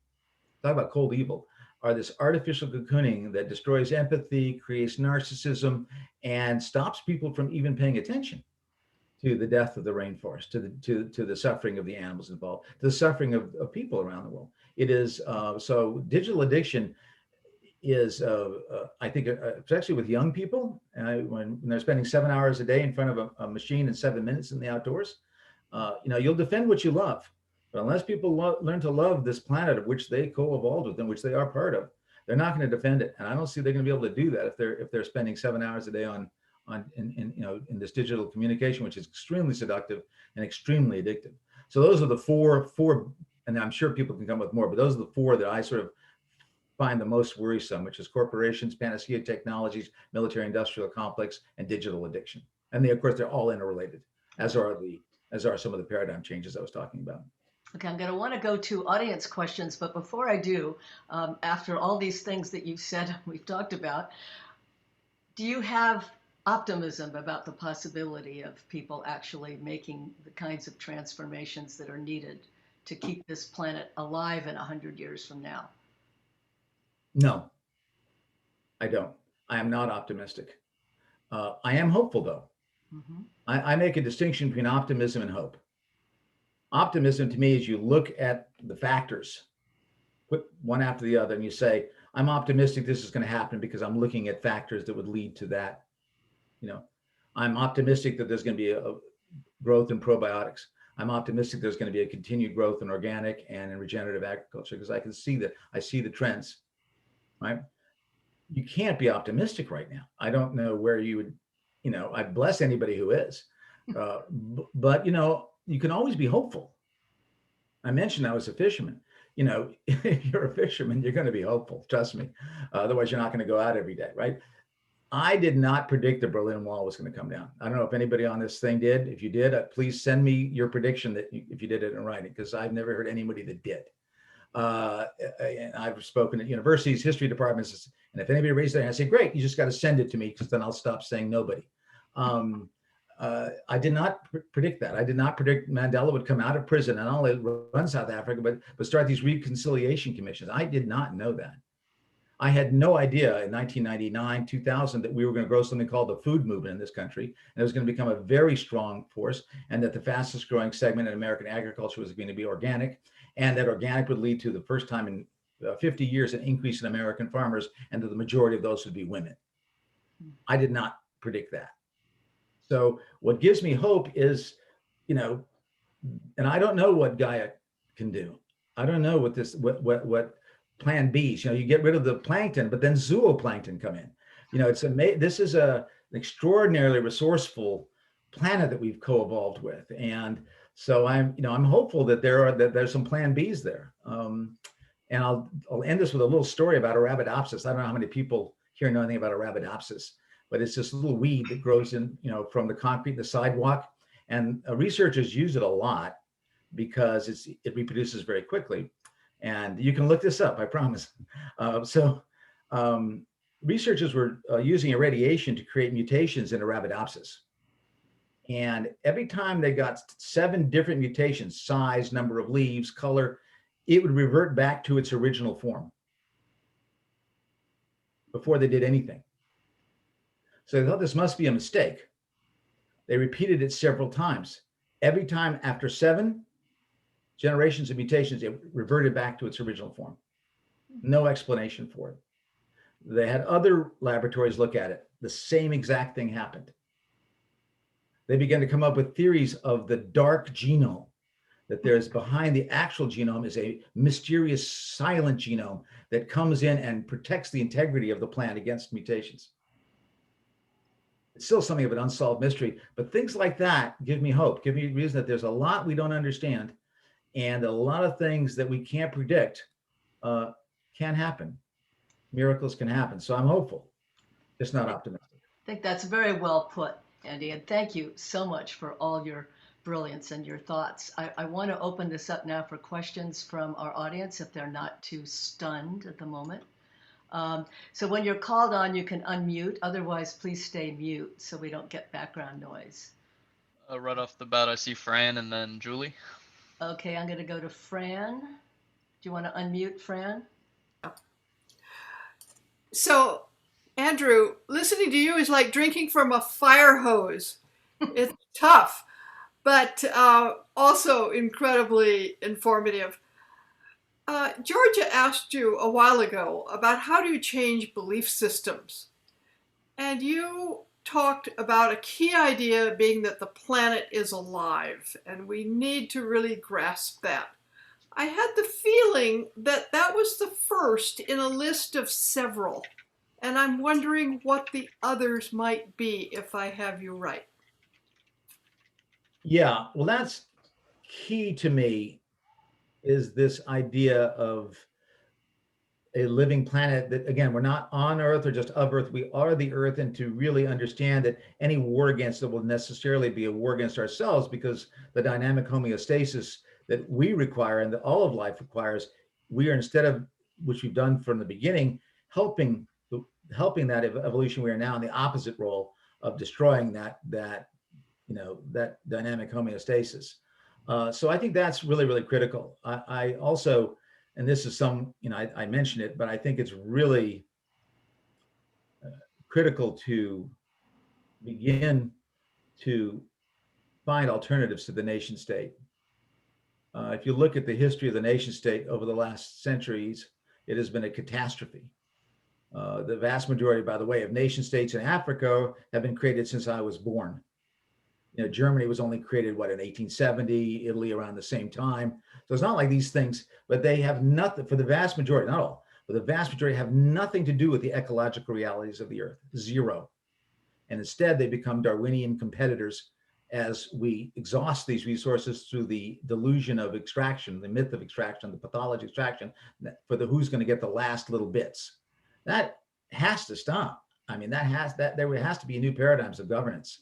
Talk about cold evil. Are this artificial cocooning that destroys empathy, creates narcissism, and stops people from even paying attention to the death of the rainforest, to the suffering of the animals involved, to the suffering of people around the world. It is so digital addiction is, I think, especially with young people, when they're spending 7 hours a day in front of a machine and 7 minutes in the outdoors, you'll defend what you love. But unless people learn to love this planet of which they co-evolved with and which they are part of, they're not going to defend it. And I don't see they're going to be able to do that if they're spending 7 hours a day in this digital communication, which is extremely seductive and extremely addictive. So those are the four, and I'm sure people can come up with more, but those are the 4 that I sort of find the most worrisome, which is corporations, panacea technologies, military industrial complex, and digital addiction. And of course, they're all interrelated, as are some of the paradigm changes I was talking about. Okay, I'm going to want to go to audience questions, but before I do, after all these things that you've said, we've talked about, do you have optimism about the possibility of people actually making the kinds of transformations that are needed to keep this planet alive in 100 years from now? No, I don't. I am not optimistic. I am hopeful, though. Mm-hmm. I make a distinction between optimism and hope. Optimism to me is you look at the factors, put one after the other, and you say, I'm optimistic this is going to happen because I'm looking at factors that would lead to that. You know, I'm optimistic that there's going to be a growth in probiotics. I'm optimistic there's going to be a continued growth in organic and in regenerative agriculture because I can see that. I see the trends, right? You can't be optimistic right now. I don't know where you would, I bless anybody who is. But, you can always be hopeful. I mentioned I was a fisherman. If you're a fisherman, you're going to be hopeful. Trust me. Otherwise, you're not going to go out every day, right? I did not predict the Berlin Wall was going to come down. I don't know if anybody on this thing did. If you did, please send me your prediction if you did it in writing, because I've never heard anybody that did. And I've spoken at universities, history departments, and if anybody raises their hand, I say, great, you just got to send it to me because then I'll stop saying nobody. I did not predict that. I did not predict Mandela would come out of prison and not only run South Africa, but start these reconciliation commissions. I did not know that. I had no idea in 1999, 2000 that we were going to grow something called the food movement in this country, and it was going to become a very strong force, and that the fastest growing segment in American agriculture was going to be organic, and that organic would lead to the first time in 50 years an increase in American farmers, and that the majority of those would be women. I did not predict that. So what gives me hope is, and I don't know what Gaia can do. I don't know what plan B's. You get rid of the plankton, but then zooplankton come in. It's amazing. This is an extraordinarily resourceful planet that we've co-evolved with, and so I'm hopeful that there's some plan B's there. And I'll end this with a little story about Arabidopsis. I don't know how many people here know anything about Arabidopsis, but it's this little weed that grows in, from the concrete, the sidewalk, and researchers use it a lot because it reproduces very quickly. And you can look this up, I promise. Researchers were using irradiation to create mutations in Arabidopsis. And every time they got 7 different mutations, size, number of leaves, color, it would revert back to its original form before they did anything. So they thought this must be a mistake. They repeated it several times. Every time after 7 generations of mutations, it reverted back to its original form. No explanation for it. They had other laboratories look at it. The same exact thing happened. They began to come up with theories of the dark genome, that there's behind the actual genome is a mysterious silent genome that comes in and protects the integrity of the plant against mutations. It's still something of an unsolved mystery, but things like that give me hope, give me reason that there's a lot we don't understand, and a lot of things that we can't predict can happen. Miracles can happen. So I'm hopeful, just not optimistic. I think that's very well put, Andy, and thank you so much for all your brilliance and your thoughts. I want to open this up now for questions from our audience if they're not too stunned at the moment. So when you're called on, you can unmute. Otherwise, please stay mute so we don't get background noise. Right off the bat, I see Fran and then Julie. Okay, I'm going to go to Fran. Do you want to unmute, Fran? So, Andrew, listening to you is like drinking from a fire hose. It's tough, but also incredibly informative. Georgia asked you a while ago about how do you change belief systems. And you talked about a key idea being that the planet is alive, and we need to really grasp that. I had the feeling that that was the first in a list of several, and I'm wondering what the others might be if I have you right. Yeah, well, that's key to me, is this idea of a living planet that, again, we're not on Earth or just of Earth, we are the Earth, and to really understand that any war against it will necessarily be a war against ourselves, because the dynamic homeostasis that we require and that all of life requires. We are, instead of, which we've done from the beginning, helping that evolution, we are now in the opposite role of destroying that dynamic homeostasis. So I think that's really, really critical. I also, and this is I mentioned it, but I think it's really critical to begin to find alternatives to the nation state. If you look at the history of the nation state over the last centuries, it has been a catastrophe. The vast majority, by the way, of nation states in Africa have been created since I was born. Germany was only created, in 1870, Italy around the same time. So it's not like these things, but they have nothing, for the vast majority, not all, but the vast majority have nothing to do with the ecological realities of the earth, zero. And instead they become Darwinian competitors as we exhaust these resources through the delusion of extraction, the myth of extraction, the pathology of extraction, for the who's going to get the last little bits. That has to stop. I mean, there has to be new paradigms of governance.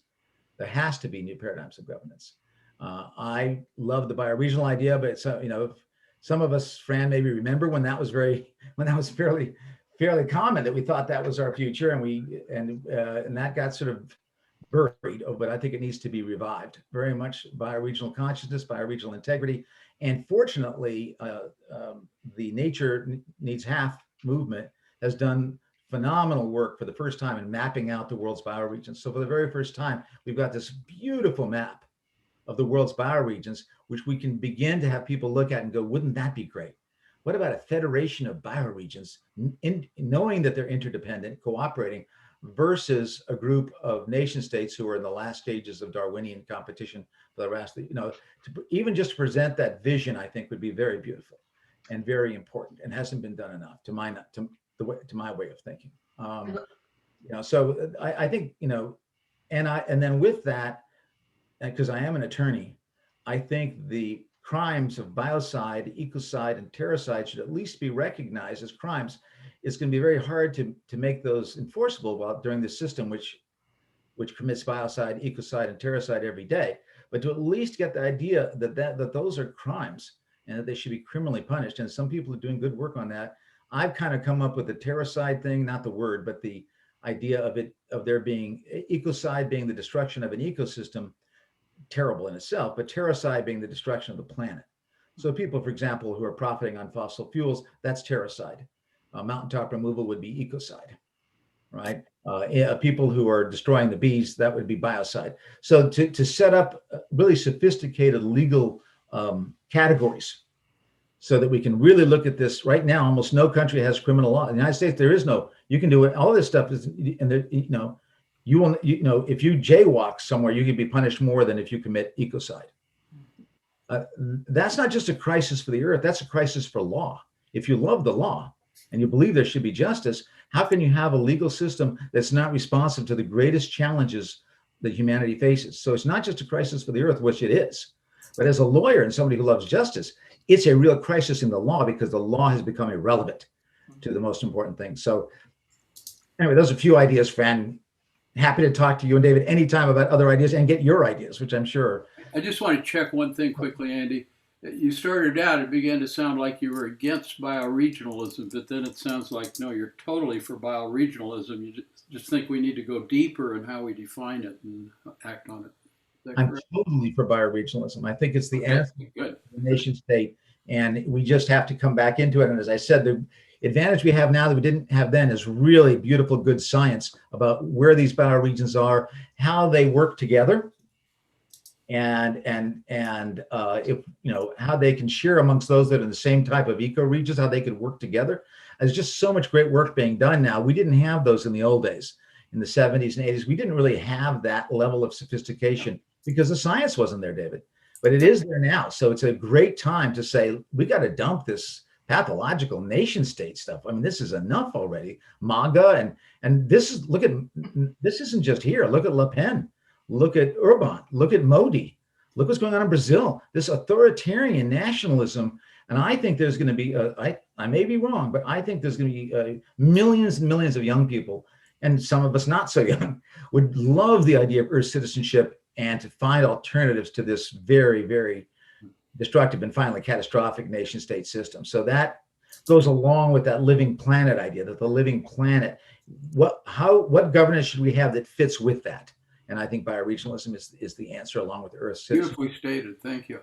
There has to be new paradigms of governance. I love the bioregional idea, but some of us, Fran, maybe remember when that was fairly common, that we thought that was our future, and that got sort of buried. But I think it needs to be revived. Very much bioregional consciousness, bioregional integrity, and fortunately, the Nature Needs Half movement has done phenomenal work for the first time in mapping out the world's bioregions. So for the very first time, we've got this beautiful map of the world's bioregions, which we can begin to have people look at and go, wouldn't that be great? What about a federation of bioregions, knowing that they're interdependent, cooperating, versus a group of nation states who are in the last stages of Darwinian competition for the rest of even just to present that vision, I think would be very beautiful and very important, and hasn't been done enough to my way of thinking. So I think, and then with that, because I am an attorney, I think the crimes of biocide, ecocide, and terroricide should at least be recognized as crimes. It's going to be very hard to make those enforceable during the system which commits biocide, ecocide, and terroricide every day. But to at least get the idea that those are crimes and that they should be criminally punished. And some people are doing good work on that. I've kind of come up with the terroricide thing, not the word, but the idea of there being ecocide being the destruction of an ecosystem, terrible in itself, but terroricide being the destruction of the planet. So people, for example, who are profiting on fossil fuels, that's terroricide. Mountaintop removal would be ecocide, right? People who are destroying the bees, that would be biocide. So to set up really sophisticated legal categories so that we can really look at this. Right now, almost no country has criminal law. In the United States, there is no, you can do it. All this stuff is, and there, you will, if you jaywalk somewhere, you can be punished more than if you commit ecocide. That's not just a crisis for the earth, that's a crisis for law. If you love the law and you believe there should be justice, how can you have a legal system that's not responsive to the greatest challenges that humanity faces? So it's not just a crisis for the earth, which it is, but as a lawyer and somebody who loves justice, it's a real crisis in the law because the law has become irrelevant to the most important things. So anyway, those are a few ideas, Fran. Happy to talk to you and David anytime about other ideas and get your ideas, which I'm sure. I just want to check one thing quickly, Andy. You started out, it began to sound like you were against bioregionalism, but then it sounds like, no, you're totally for bioregionalism. You just think we need to go deeper in how we define it and act on it. I'm totally for bioregionalism. I think it's the answer to the nation state, and we just have to come back into it. And as I said, the advantage we have now that we didn't have then is really beautiful, good science about where these bioregions are, how they work together, and if how they can share amongst those that are in the same type of ecoregions, how they could work together. There's just so much great work being done now. We didn't have those in the old days. In the 70s and 80s, we didn't really have that level of sophistication because the science wasn't there, David. But it is there now. So it's a great time to say, we got to dump this pathological nation state stuff. I mean, this is enough already. MAGA and this is, this isn't just here. Look at Le Pen, look at Urban, look at Modi, look what's going on in Brazil, this authoritarian nationalism. And I think there's going to be, I may be wrong, but I think there's going to be millions and millions of young people, and some of us not so young, would love the idea of Earth citizenship and to find alternatives to this very, very destructive and finally catastrophic nation state system. So that goes along with that living planet idea, that the living planet, what governance should we have that fits with that? And I think bioregionalism is the answer, along with Earth citizenship. Beautifully stated. Thank you.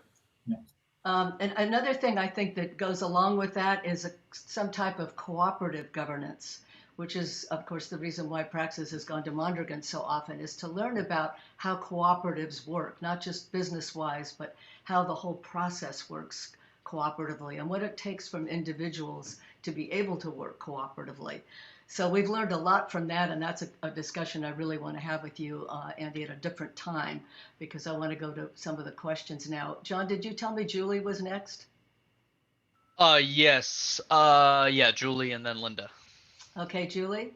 And another thing I think that goes along with that is some type of cooperative governance, which is, of course, the reason why Praxis has gone to Mondragon so often, is to learn about how cooperatives work, not just business-wise, but how the whole process works cooperatively and what it takes from individuals to be able to work cooperatively. So we've learned a lot from that, and that's a discussion I really want to have with you, Andy, at a different time, because I want to go to some of the questions now. John, did you tell me Julie was next? Yes. Yeah, Julie and then Linda. Okay, Julie.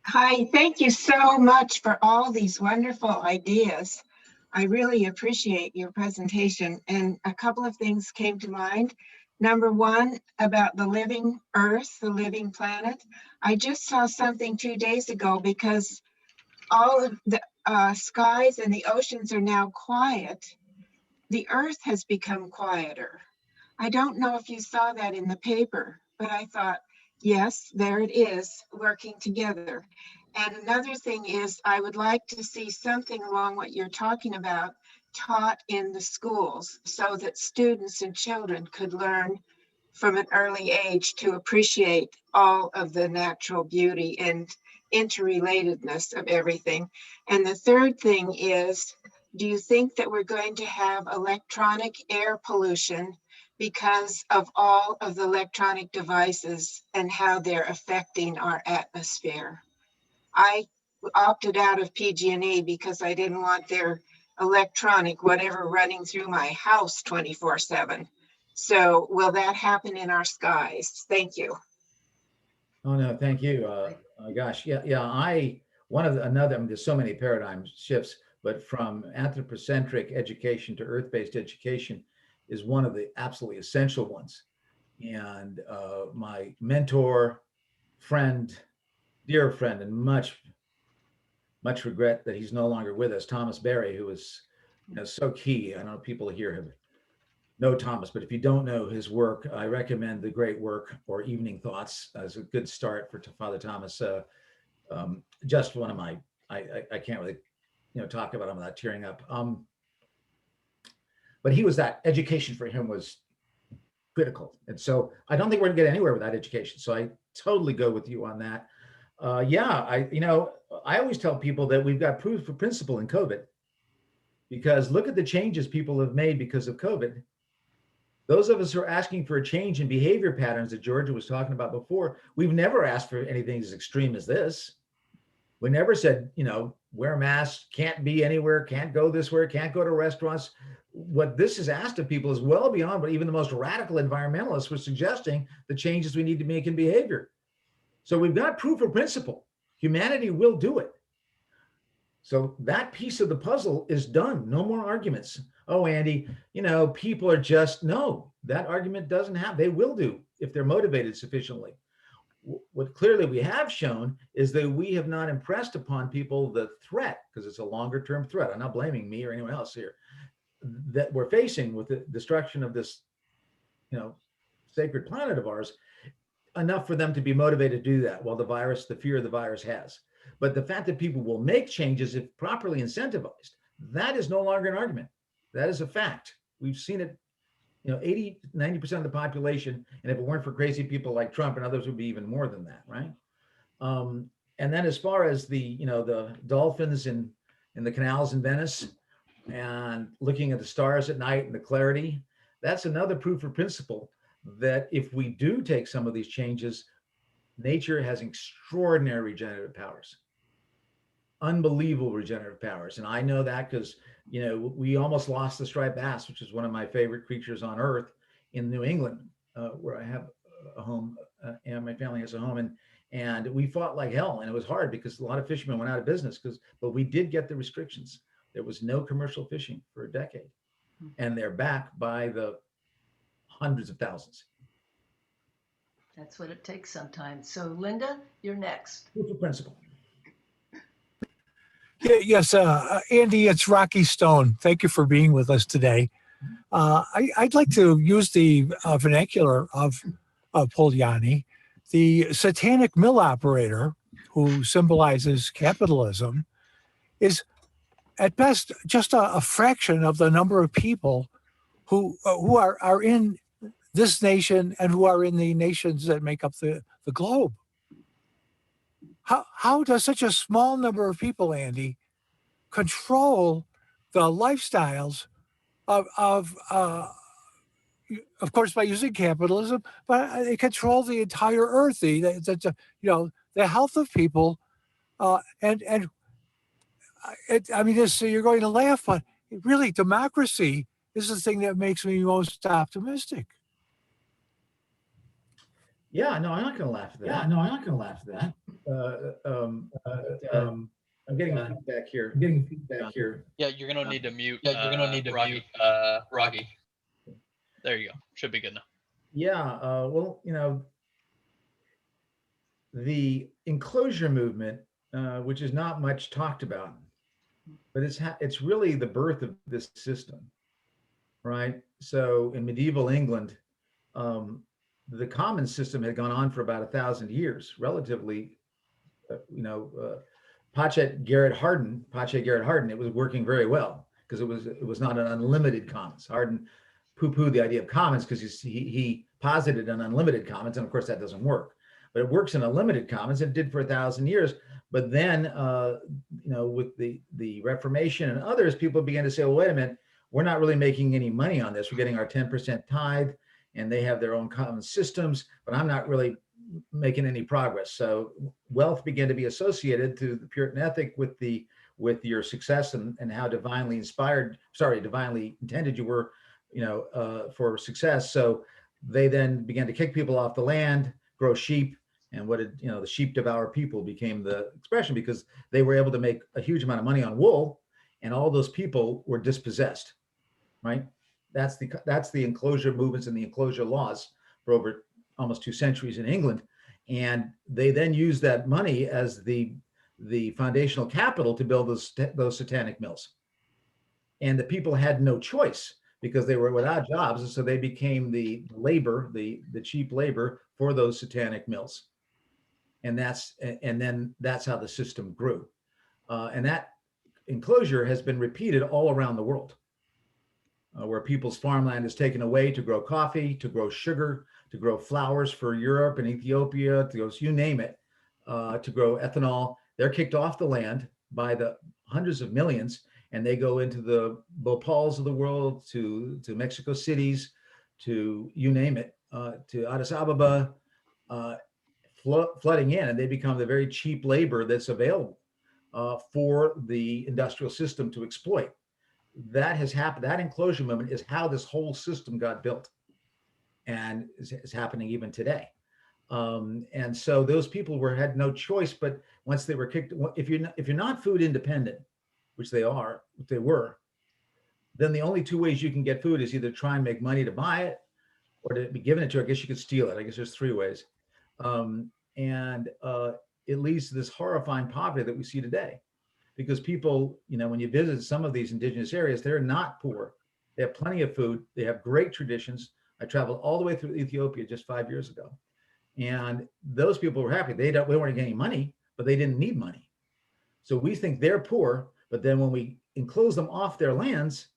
Hi, thank you so much for all these wonderful ideas. I really appreciate your presentation, and a couple of things came to mind. Number one, about the living Earth, the living planet. I just saw something 2 days ago, because all of the skies and the oceans are now quiet. The Earth has become quieter. I don't know if you saw that in the paper, but I thought, yes, there it is, working together. And another thing is, I would like to see something along what you're talking about taught in the schools, so that students and children could learn from an early age to appreciate all of the natural beauty and interrelatedness of everything. And the third thing is, do you think that we're going to have electronic air pollution because of all of the electronic devices and how they're affecting our atmosphere? I opted out of PG&E because I didn't want their electronic whatever running through my house 24/7. So will that happen in our skies? Thank you. Oh, no, thank you. Gosh, yeah. I mean, there's so many paradigm shifts, but from anthropocentric education to earth-based education is one of the absolutely essential ones. And my mentor, friend, dear friend, and much regret that he's no longer with us, Thomas Berry, who was, so key. I know people here know Thomas, but if you don't know his work, I recommend The Great Work or Evening Thoughts as a good start for Father Thomas. Just one of my, I can't really, talk about him without tearing up. But he was that education for him was critical. And so I don't think we're gonna get anywhere without education. So I totally go with you on that. I always tell people that we've got proof of principle in COVID, because look at the changes people have made because of COVID. Those of us who are asking for a change in behavior patterns that Georgia was talking about before, we've never asked for anything as extreme as this. We never said, wear masks, can't be anywhere, can't go this way, can't go to restaurants. What this has asked of people is well beyond what even the most radical environmentalists were suggesting, the changes we need to make in behavior. So we've got proof of principle. Humanity will do it. So that piece of the puzzle is done. No more arguments. Oh, Andy, people are just, no, that argument doesn't have, they will do if they're motivated sufficiently. What clearly we have shown is that we have not impressed upon people the threat, because it's a longer term threat. I'm not blaming me or anyone else here, that we're facing with the destruction of this, sacred planet of ours, enough for them to be motivated to do that, while the fear of the virus has. But the fact that people will make changes if properly incentivized, that is no longer an argument. That is a fact. We've seen it, 80, 90% of the population. And if it weren't for crazy people like Trump and others, would be even more than that, right? And then as far as the dolphins in the canals in Venice and looking at the stars at night and the clarity, that's another proof of principle that if we do take some of these changes, nature has extraordinary regenerative powers, unbelievable regenerative powers. And I know that because, we almost lost the striped bass, which is one of my favorite creatures on earth, in New England, where I have a home and my family has a home. And we fought like hell, and it was hard because a lot of fishermen went out of business but we did get the restrictions. There was no commercial fishing for a decade, and they're back by the hundreds of thousands. That's what it takes sometimes. So Linda, you're next. Proof of principle. Yes, Andy, it's Rocky Stone. Thank you for being with us today. I'd like to use the vernacular of Polanyi, the satanic mill operator who symbolizes capitalism is at best just a fraction of the number of people who are in this nation and who are in the nations that make up the globe. How does such a small number of people, Andy, control the lifestyles of course, by using capitalism, but they control the entire earth, the health of people, and I mean, this you're going to laugh, but really, democracy is the thing that makes me most optimistic. Yeah, no, I'm not going to laugh at that. Yeah, no, I'm not going to laugh at that. I'm getting feedback here. Yeah, you're gonna need to mute. Rocky. Mute Rocky. There you go. Should be good now. Yeah, well, the enclosure movement, which is not much talked about, but it's really the birth of this system, right? So in medieval England, the common system had gone on for about 1,000 years, relatively, Pache Garrett Hardin, it was working very well because it was not an unlimited commons. Hardin poo-pooed the idea of commons because he posited an unlimited commons, and of course that doesn't work. But it works in a limited commons. It did for 1,000 years. But then, with the Reformation and others, people began to say, well, wait a minute, we're not really making any money on this. We're getting our 10% tithe, and they have their own common systems, but I'm not really making any progress. So wealth began to be associated to the Puritan ethic with your success and how divinely intended you were, for success. So they then began to kick people off the land, grow sheep, and the sheep devour people became the expression because they were able to make a huge amount of money on wool, and all those people were dispossessed, right? That's the enclosure movements and the enclosure laws for over almost 2 centuries in England. And they then used that money as the foundational capital to build those satanic mills. And the people had no choice because they were without jobs. And so they became the labor, the cheap labor for those satanic mills. And then that's how the system grew. And that enclosure has been repeated all around the world, where people's farmland is taken away to grow coffee, to grow sugar, to grow flowers for Europe and Ethiopia, you name it, to grow ethanol. They're kicked off the land by the hundreds of millions, and they go into the Bhopals of the world, to Mexico cities, to you name it, to Addis Ababa, flooding in, and they become the very cheap labor that's available for the industrial system to exploit. That has happened. That enclosure movement is how this whole system got built, and is happening even today. And so those people had no choice. But once they were kicked, if you're not food independent, which they were, then the only 2 ways you can get food is either try and make money to buy it, or to be given it to you. I guess you could steal it. I guess there's 3 ways. It leads to this horrifying poverty that we see today, because people, when you visit some of these indigenous areas, they're not poor. They have plenty of food. They have great traditions. I traveled all the way through Ethiopia just 5 years ago, and those people were happy. They weren't getting any money, but they didn't need money. So we think they're poor, but then when we enclose them off their lands,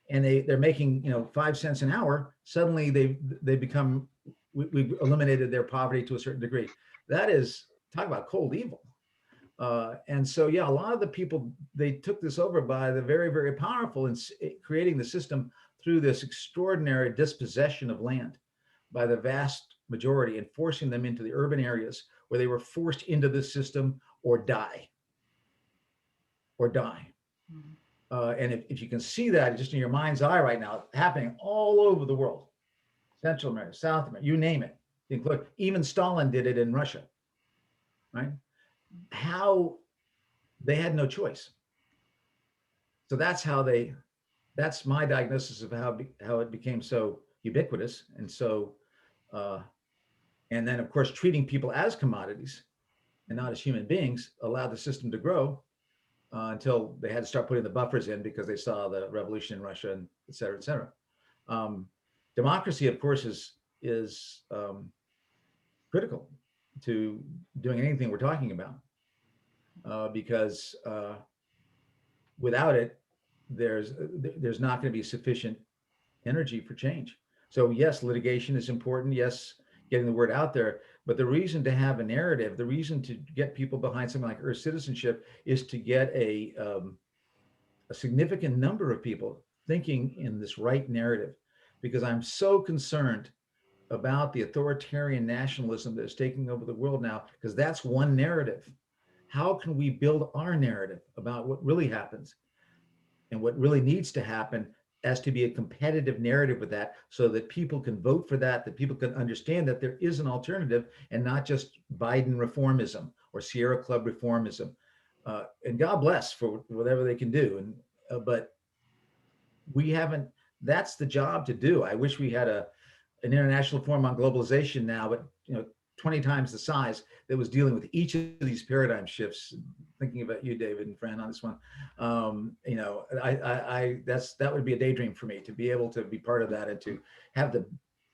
and they're making 5 cents an hour, suddenly they become, we've eliminated their poverty to a certain degree. That is, talk about cold evil. And so, yeah, a lot of the people, they took this over by the very, very powerful in creating the system through this extraordinary dispossession of land by the vast majority, and forcing them into the urban areas where they were forced into this system or die. Mm-hmm. And if you can see that just in your mind's eye right now, happening all over the world, Central America, South America, you name it. Even Stalin did it in Russia, right? How they had no choice. So that's my diagnosis of how it became so ubiquitous. And so, and then of course, treating people as commodities and not as human beings allowed the system to grow until they had to start putting the buffers in because they saw the revolution in Russia, and et cetera, et cetera. Democracy, of course, is critical to doing anything we're talking about, because without it, there's not going to be sufficient energy for change. So yes, litigation is important. Yes, getting the word out there. But the reason to have a narrative, the reason to get people behind something like Earth citizenship is to get a significant number of people thinking in this right narrative, because I'm so concerned about the authoritarian nationalism that is taking over the world now, because that's one narrative. How can we build our narrative about what really happens and what really needs to happen as to be a competitive narrative with that, so that people can vote for that, that people can understand that there is an alternative and not just Biden reformism or Sierra Club reformism. And God bless for whatever they can do. But we haven't, that's the job to do. I wish we had an international forum on globalization now, but 20 times the size, that was dealing with each of these paradigm shifts. Thinking about you, David and Fran, on this one. That would be a daydream for me, to be able to be part of that and to have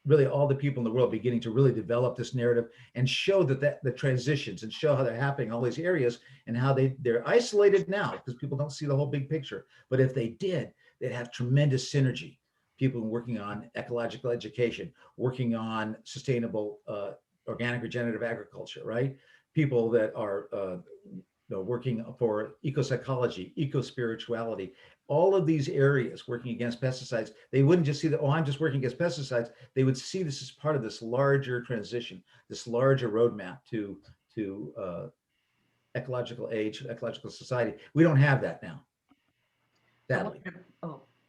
really all the people in the world beginning to really develop this narrative and show that the transitions, and show how they're happening in all these areas, and how they're isolated now because people don't see the whole big picture. But if they did, they'd have tremendous synergy. People working on ecological education, working on sustainable organic regenerative agriculture, right? People that are working for eco-psychology, eco-spirituality, all of these areas working against pesticides. They wouldn't just see that, oh, I'm just working against pesticides. They would see this as part of this larger transition, this larger roadmap to ecological age, ecological society. We don't have that now, sadly.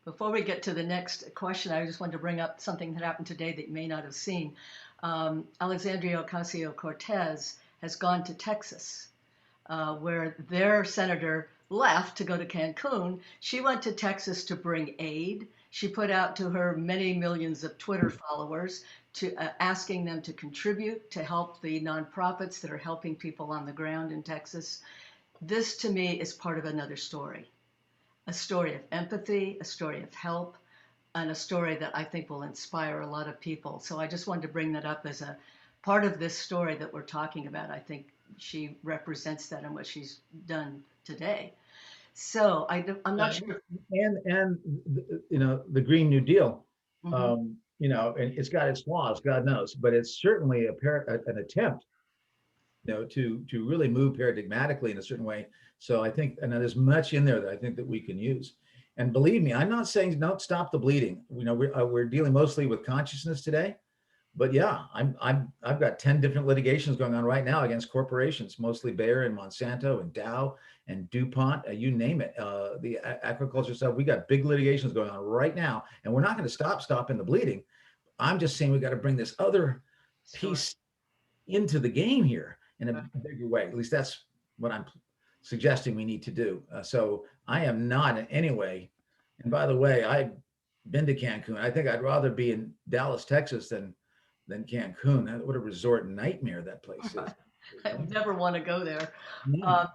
Before we get to the next question, I just wanted to bring up something that happened today that you may not have seen. Alexandria Ocasio-Cortez has gone to Texas, where their senator left to go to Cancun. She went to Texas to bring aid. She put out to her many millions of Twitter followers to asking them to contribute to help the nonprofits that are helping people on the ground in Texas. This, to me, is part of another story. A story of empathy, a story of help, and a story that I think will inspire a lot of people. So I just wanted to bring that up as a part of this story that we're talking about. I think she represents that in what she's done today. So I'm not sure. And the Green New Deal, Mhm. and it's got its flaws, God knows, but it's certainly an attempt, to really move paradigmatically in a certain way. So I think, and there's much in there that I think that we can use. And believe me, I'm not saying don't stop the bleeding. We're dealing mostly with consciousness today, but yeah, I've got 10 different litigations going on right now against corporations, mostly Bayer and Monsanto and Dow and DuPont, you name it. The agriculture stuff, we got big litigations going on right now, and we're not going to stopping the bleeding. I'm just saying we got to bring this other piece into the game here in a bigger way. At least that's what I'm suggesting we need to do. So I am not in any way. And by the way, I've been to Cancun. I think I'd rather be in Dallas, Texas than Cancun. What a resort nightmare that place is. I would never want to go there. Mm.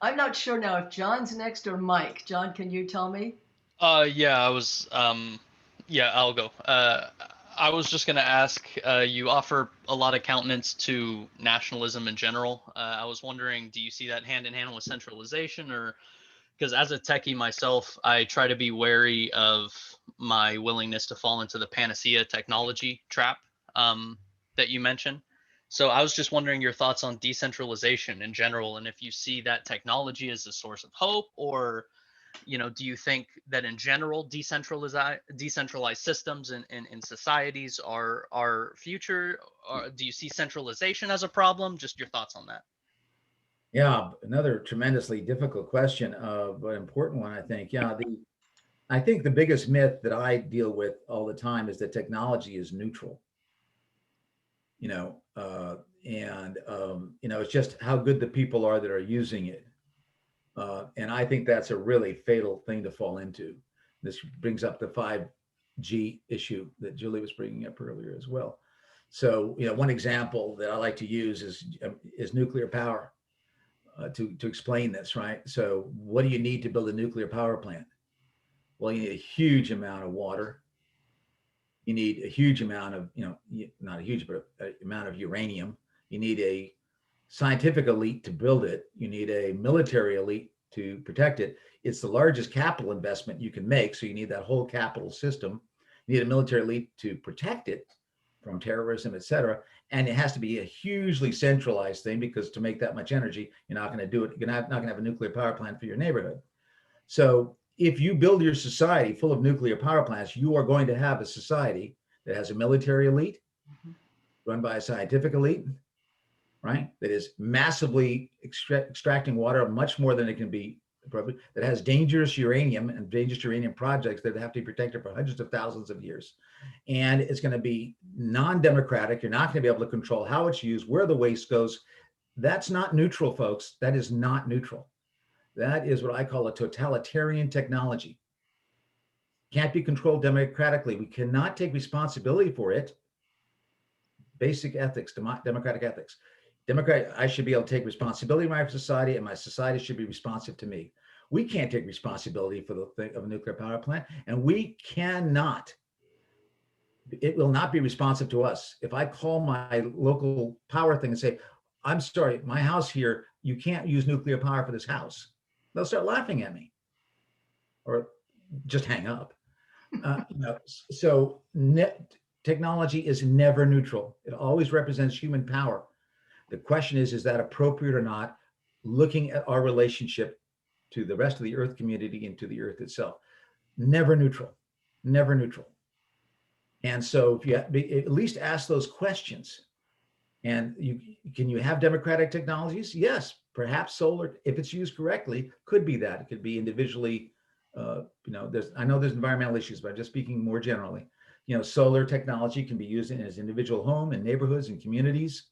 I'm not sure now if John's next or Mike. John, can you tell me? Yeah, I'll go. I was just gonna ask, you offer a lot of countenance to nationalism in general. I was wondering, do you see that hand in hand with centralization, or because as a techie myself, I try to be wary of my willingness to fall into the panacea technology trap that you mentioned. So I was just wondering your thoughts on decentralization in general, and if you see that technology as a source of hope, or do you think that in general decentralized systems in societies are future, or do you see centralization as a problem? Just your thoughts on that. Yeah, another tremendously difficult question, but important one, I think. Yeah, I think the biggest myth that I deal with all the time is that technology is neutral. It's just how good the people are that are using it. And I think that's a really fatal thing to fall into. This brings up the 5G issue that Julie was bringing up earlier as well. So, one example that I like to use is nuclear power to explain this, right? So what do you need to build a nuclear power plant? Well, you need a huge amount of water, You need a huge amount of, not a huge, but an amount of uranium. You need a scientific elite to build it. You need a military elite to protect it. It's the largest capital investment you can make. So you need that whole capital system. You need a military elite to protect it from terrorism, et cetera. And it has to be a hugely centralized thing, because to make that much energy, you're not going to do it. You're not going to have a nuclear power plant for your neighborhood. So if you build your society full of nuclear power plants, you are going to have a society that has a military elite run by a scientific elite, right? That is massively extracting water, much more than it can be, that has dangerous uranium and dangerous uranium projects that have to be protected for hundreds of thousands of years. And it's going to be non-democratic. You're not going to be able to control how it's used, where the waste goes. That's not neutral, folks. That is not neutral. That is what I call a totalitarian technology. Can't be controlled democratically. We cannot take responsibility for it. Basic ethics, democratic ethics. I should be able to take responsibility in my society, and my society should be responsive to me. We can't take responsibility for the thing of a nuclear power plant, and we cannot. It will not be responsive to us. If I call my local power thing and say, I'm sorry, my house here, you can't use nuclear power for this house, they'll start laughing at me or just hang up. So technology is never neutral. It always represents human power. The question is that appropriate or not, looking at our relationship to the rest of the Earth community and to the Earth itself? Never neutral, never neutral. And so if you at least ask those questions, and can you have democratic technologies? Yes, perhaps solar, if it's used correctly, could be that. It could be individually, I know there's environmental issues, but I'm just speaking more generally. Solar technology can be used in as individual home and neighborhoods and communities.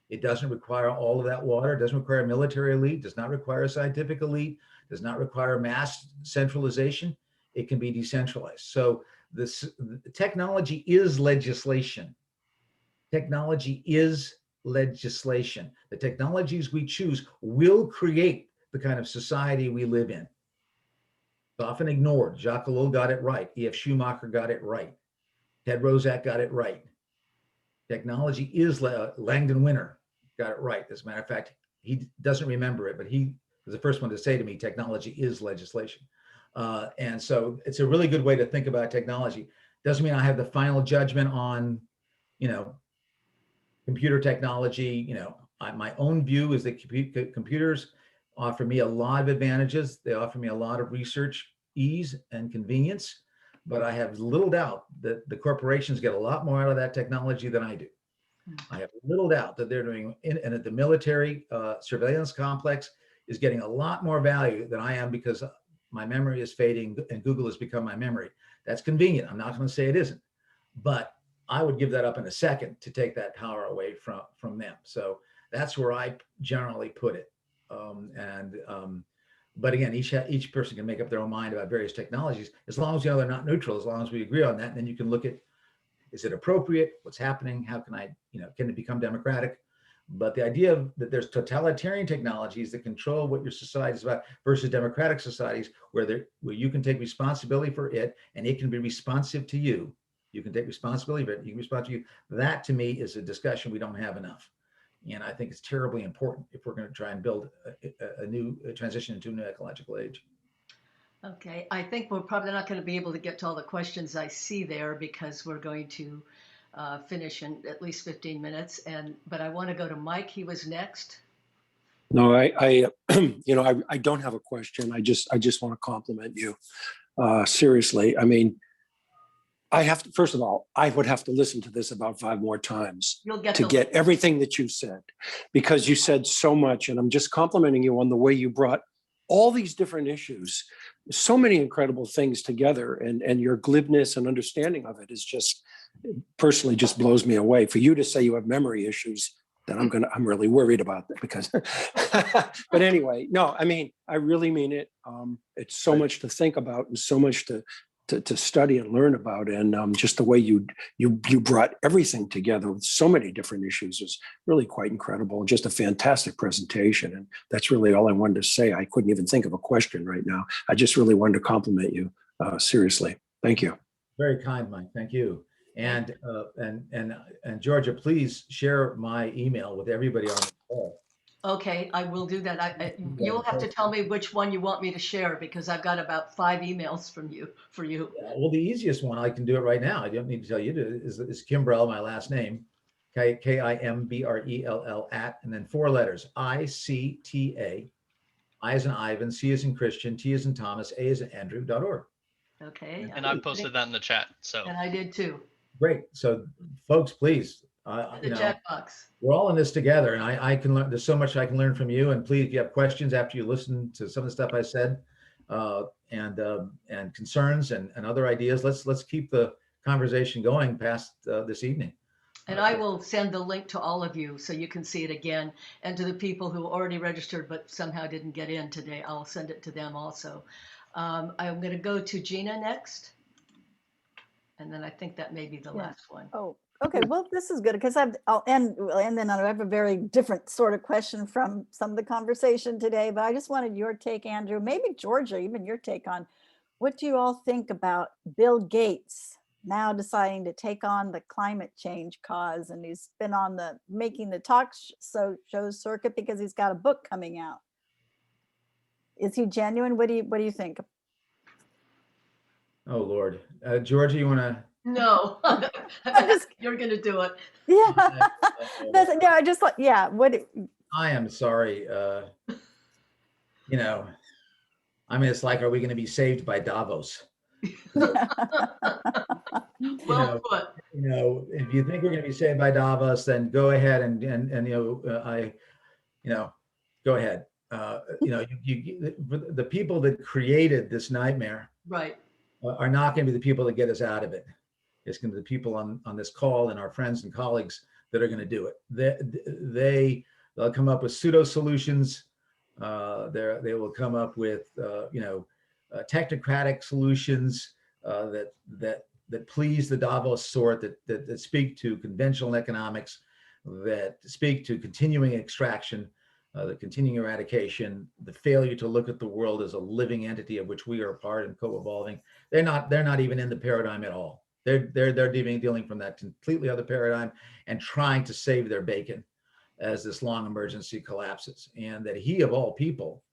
It doesn't require all of that water. It doesn't require a military elite, does not require a scientific elite, does not require mass centralization. It can be decentralized. So the technology is legislation. Technology is legislation. The technologies we choose will create the kind of society we live in. It's often ignored. Jacques Ellul got it right. E.F. Schumacher got it right. Ted Rozak got it right. Technology is, Langdon Winter got it right. As a matter of fact, he doesn't remember it, but he was the first one to say to me, technology is legislation. And so it's a really good way to think about technology. Doesn't mean I have the final judgment on, computer technology. My own view is that computers offer me a lot of advantages. They offer me a lot of research ease and convenience, but I have little doubt that the corporations get a lot more out of that technology than I do. I have little doubt that they're doing, and that the military surveillance complex is getting a lot more value than I am, because my memory is fading and Google has become my memory. That's convenient. I'm not going to say it isn't, but I would give that up in a second to take that power away from them. So that's where I generally put it. But again, each person can make up their own mind about various technologies, as long as they're not neutral, as long as we agree on that. And then you can look at, is it appropriate? What's happening? How can can it become democratic? But the idea that there's totalitarian technologies that control what your society is about versus democratic societies where you can take responsibility for it and it can be responsive to you. You can take responsibility, but you can respond to you. That to me is a discussion we don't have enough. And I think it's terribly important if we're going to try and build a new transition into a new ecological age. Okay, I think we're probably not going to be able to get to all the questions I see there, because we're going to finish in at least 15 minutes. But I want to go to Mike. He was next. No, I don't have a question. I just want to compliment you. Seriously. I mean, first of all, I would have to listen to this about 5 more times to get everything that you said, because you said so much, and I'm just complimenting you on the way you brought all these different issues, so many incredible things together, and your glibness and understanding of it is just, personally, just blows me away. For you to say you have memory issues, then I'm really worried about that, because, but anyway, no, I mean, I really mean it. It's so much to think about and so much to study and learn about, and just the way you brought everything together with so many different issues was really quite incredible. Just a fantastic presentation, and that's really all I wanted to say. I couldn't even think of a question right now. I just really wanted to compliment you. Seriously, thank you. Very kind, Mike. Thank you. And Georgia, please share my email with everybody on the call. Okay, I will do that. You'll have to tell me which one you want me to share because I've got about 5 emails from you for you. Yeah, well, the easiest one, I can do it right now. I don't need to tell you to, is Kimbrell, my last name, Kimbrell @ and then 4 letters, ICTA, I as in Ivan, C as in Christian, T as in Thomas, A as in Andrew.org. Okay. And I posted that in the chat. So And I did too. Great. So folks, please, The chat box. we're all in this together, and I can learn. There's so much I can learn from you. And please, if you have questions after you listen to some of the stuff I said, and concerns and other ideas, let's keep the conversation going past this evening. And I will send the link to all of you so you can see it again. And to the people who already registered but somehow didn't get in today, I'll send it to them also. I'm going to go to Gina next. And then I think that may be the last one. Oh, okay. Well, this is good because I'll end, and then I have a very different sort of question from some of the conversation today, but I just wanted your take, Andrew, maybe Georgia, even your take on what do you all think about Bill Gates now deciding to take on the climate change cause, and he's been on the making the talk show circuit because he's got a book coming out. Is he genuine? What do you think? Oh Lord, Georgia, you want to? No, you're going to do it. Yeah, I just like, yeah. What? I am sorry. I mean, it's like, are we going to be saved by Davos? Well put. If you think we're going to be saved by Davos, then go ahead and go ahead. The people that created this nightmare, right, are not going to be the people that get us out of it. It's going to be the people on this call and our friends and colleagues that are going to do it. They'll come up with pseudo solutions. They will come up with technocratic solutions that please the Davos sort, that speak to conventional economics, that speak to continuing extraction, the continuing eradication, the failure to look at the world as a living entity of which we are a part and co-evolving. They're not even in the paradigm at all. They're dealing from that completely other paradigm and trying to save their bacon as this long emergency collapses. And that he, of all people,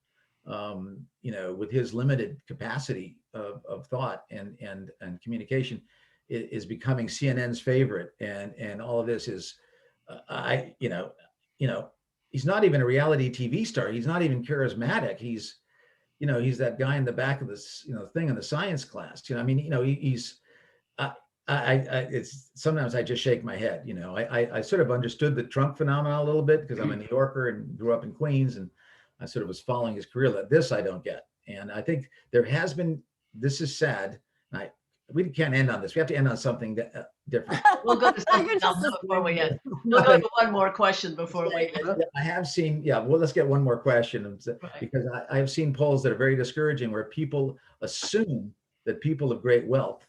with his limited capacity of thought and communication, is becoming CNN's favorite. And all of this is, he's not even a reality TV star. He's not even charismatic. He's that guy in the back of this, thing in the science class. It's sometimes I just shake my head. I sort of understood the Trump phenomenon a little bit because I'm a New Yorker and grew up in Queens, and I sort of was following his career. This I don't get. And I think there has been, this is sad. We can't end on this. We have to end on something different. We'll go to something else before we end. We'll go to one more question before we end. I have seen, well, let's get one more question, because I have seen polls that are very discouraging where people assume that people of great wealth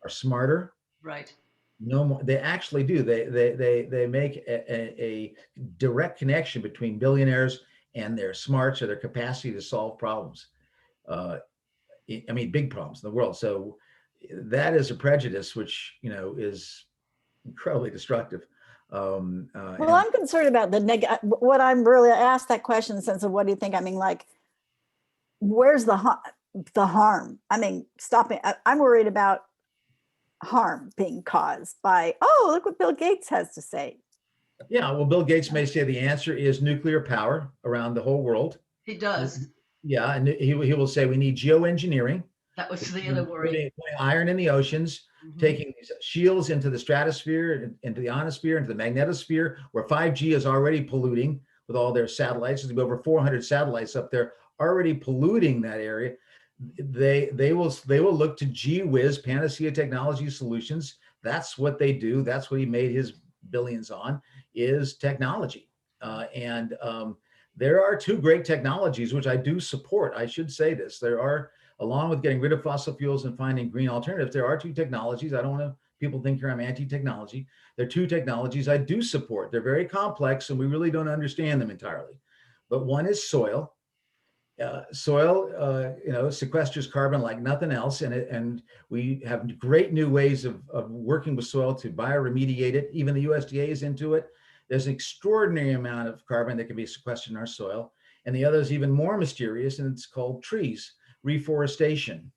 are smarter. Right. No more. They actually do. They make a direct connection between billionaires and their smarts or their capacity to solve problems. Big problems in the world. So that is a prejudice, which is incredibly destructive. Well, I'm concerned about what I'm really asked that question in the sense of what do you think? I mean, like, where's the harm? I mean, stopping. I'm worried about harm being caused by, look what Bill Gates has to say. Yeah, well, Bill Gates may say the answer is nuclear power around the whole world. He does. Yeah, and he will say we need geoengineering. That was the other worry. Putting iron in the oceans, taking these shields into the stratosphere, into the ionosphere, into the magnetosphere, where 5G is already polluting with all their satellites. There's over 400 satellites up there already polluting that area. They will look to gee-whiz panacea technology solutions. That's what they do. That's what he made his billions on, is technology. There are 2 great technologies which I do support. I should say this. There are, along with getting rid of fossil fuels and finding green alternatives, there are 2 technologies. I don't want people think here I'm anti-technology. There are 2 technologies I do support. They're very complex and we really don't understand them entirely. But one is soil. soil, sequesters carbon like nothing else, and we have great new ways of working with soil to bioremediate it. Even the USDA is into it. There's an extraordinary amount of carbon that can be sequestered in our soil. And the other is even more mysterious, and it's called trees, reforestation.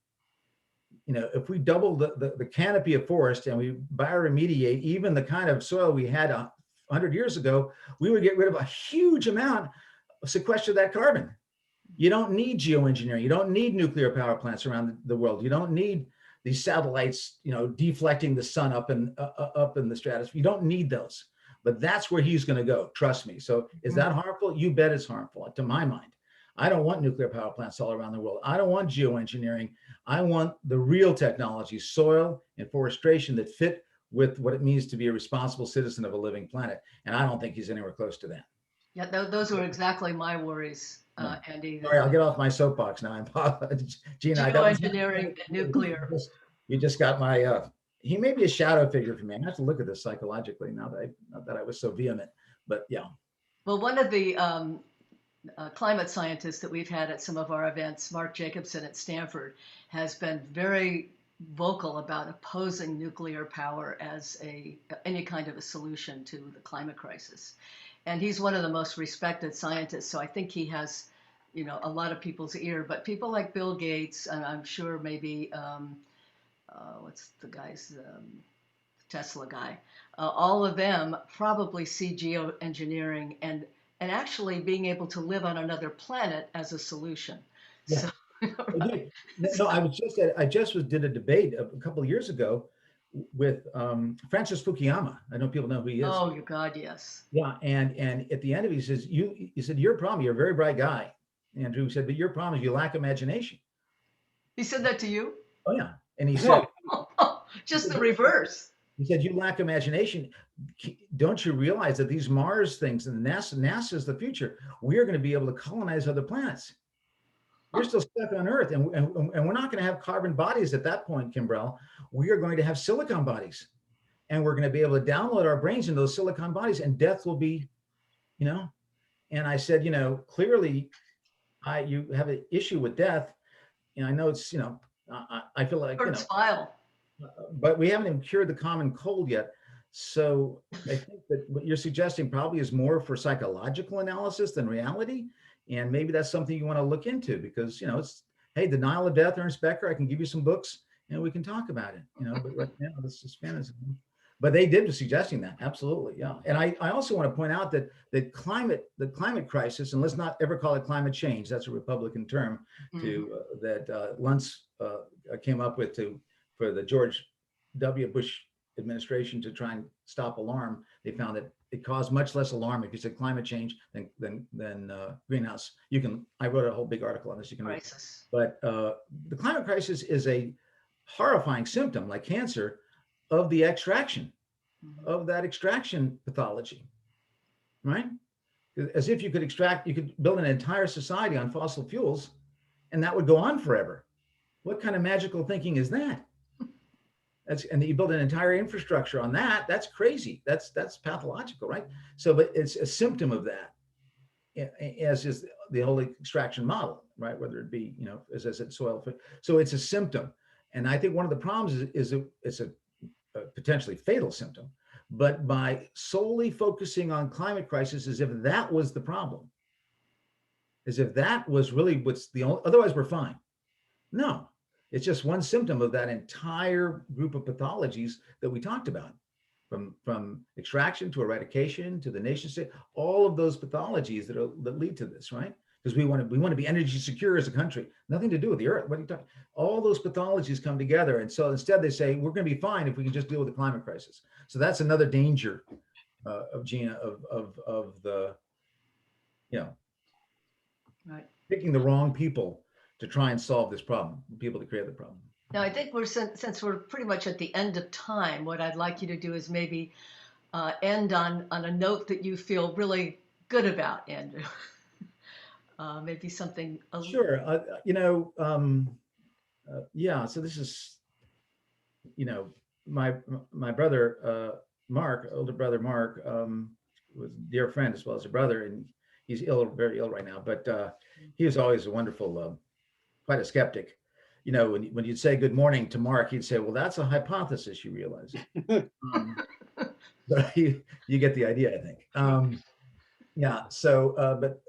If we double the canopy of forest and we bioremediate even the kind of soil we had 100 years ago, we would get rid of a huge amount of sequester of that carbon. You don't need geoengineering. You don't need nuclear power plants around the world. You don't need these satellites, deflecting the sun up in the stratosphere. You don't need those. But that's where he's going to go. Trust me. So is that harmful? You bet it's harmful, to my mind. I don't want nuclear power plants all around the world. I don't want geoengineering. I want the real technology, soil and forestation, that fit with what it means to be a responsible citizen of a living planet. And I don't think he's anywhere close to that. Yeah, those were exactly my worries, Andy. All right, I'll get off my soapbox now. Gina, Geoengineering and nuclear. You just got my, he may be a shadow figure for me. I have to look at this psychologically now that I was so vehement, but yeah. Well, one of the climate scientists that we've had at some of our events, Mark Jacobson at Stanford, has been very vocal about opposing nuclear power as any kind of a solution to the climate crisis. And he's one of the most respected scientists, so I think he has, a lot of people's ear. But people like Bill Gates, and I'm sure maybe, what's the guy's, Tesla guy, all of them probably see geoengineering and actually being able to live on another planet as a solution. Yeah. So, no, I just did a debate a couple of years ago with Francis Fukuyama. I know people know who he is. Oh, God, yes. Yeah, and at the end of it, he says, he said, your problem, you're a very bright guy, Andrew said, but your problem is you lack imagination. He said that to you? Oh, yeah. And he said, just the reverse. He said, you lack imagination. Don't you realize that these Mars things and NASA is the future? We are going to be able to colonize other planets. We're still stuck on Earth, and we're not going to have carbon bodies at that point, Kimbrell. We are going to have silicon bodies, and we're going to be able to download our brains into those silicon bodies, and death will be, And I said, clearly, you have an issue with death, and I know it's, I feel like, but we haven't even cured the common cold yet. So I think that what you're suggesting probably is more for psychological analysis than reality. And maybe that's something you want to look into because, it's, hey, Denial of Death, Ernst Becker, I can give you some books and we can talk about it, but right now this is fantasy. But they did was suggesting that. Absolutely. Yeah. And I also want to point out that the climate crisis, and let's not ever call it climate change. That's a Republican term that Luntz came up with for the George W. Bush administration to try and stop alarm. They found that it caused much less alarm if you said climate change than greenhouse. I wrote a whole big article on this. You can read. But the climate crisis is a horrifying symptom, like cancer, of the extraction, of that extraction pathology, right? As if you could build an entire society on fossil fuels, and that would go on forever. What kind of magical thinking is that? And you build an entire infrastructure on that. That's crazy. That's pathological, right? So, but it's a symptom of that, as is the whole extraction model, right? Whether it be, as I said, soil. So it's a symptom, and I think one of the problems is it's a potentially fatal symptom. But by solely focusing on climate crisis, as if that was the problem, as if that was really what's the only. Otherwise, we're fine. No. It's just one symptom of that entire group of pathologies that we talked about, from extraction to eradication to the nation state, all of those pathologies that lead to this, right? Because we want to be energy secure as a country, nothing to do with the earth. What are you talking? All those pathologies come together, and so instead they say we're going to be fine if we can just deal with the climate crisis. So that's another danger of Gina of the, right, picking the wrong people to try and solve this problem, the people that create the problem. Now, I think since we're pretty much at the end of time, what I'd like you to do is maybe end on a note that you feel really good about, Andrew. Maybe something. Sure. Yeah. So this is, my brother, Mark, older brother, Mark, was a dear friend as well as a brother, and he's very ill right now. But he was always a wonderful, quite a skeptic. You know, when you'd say good morning to Mark, he'd say, well, that's a hypothesis, you realize. But you get the idea, I think. Yeah, so, but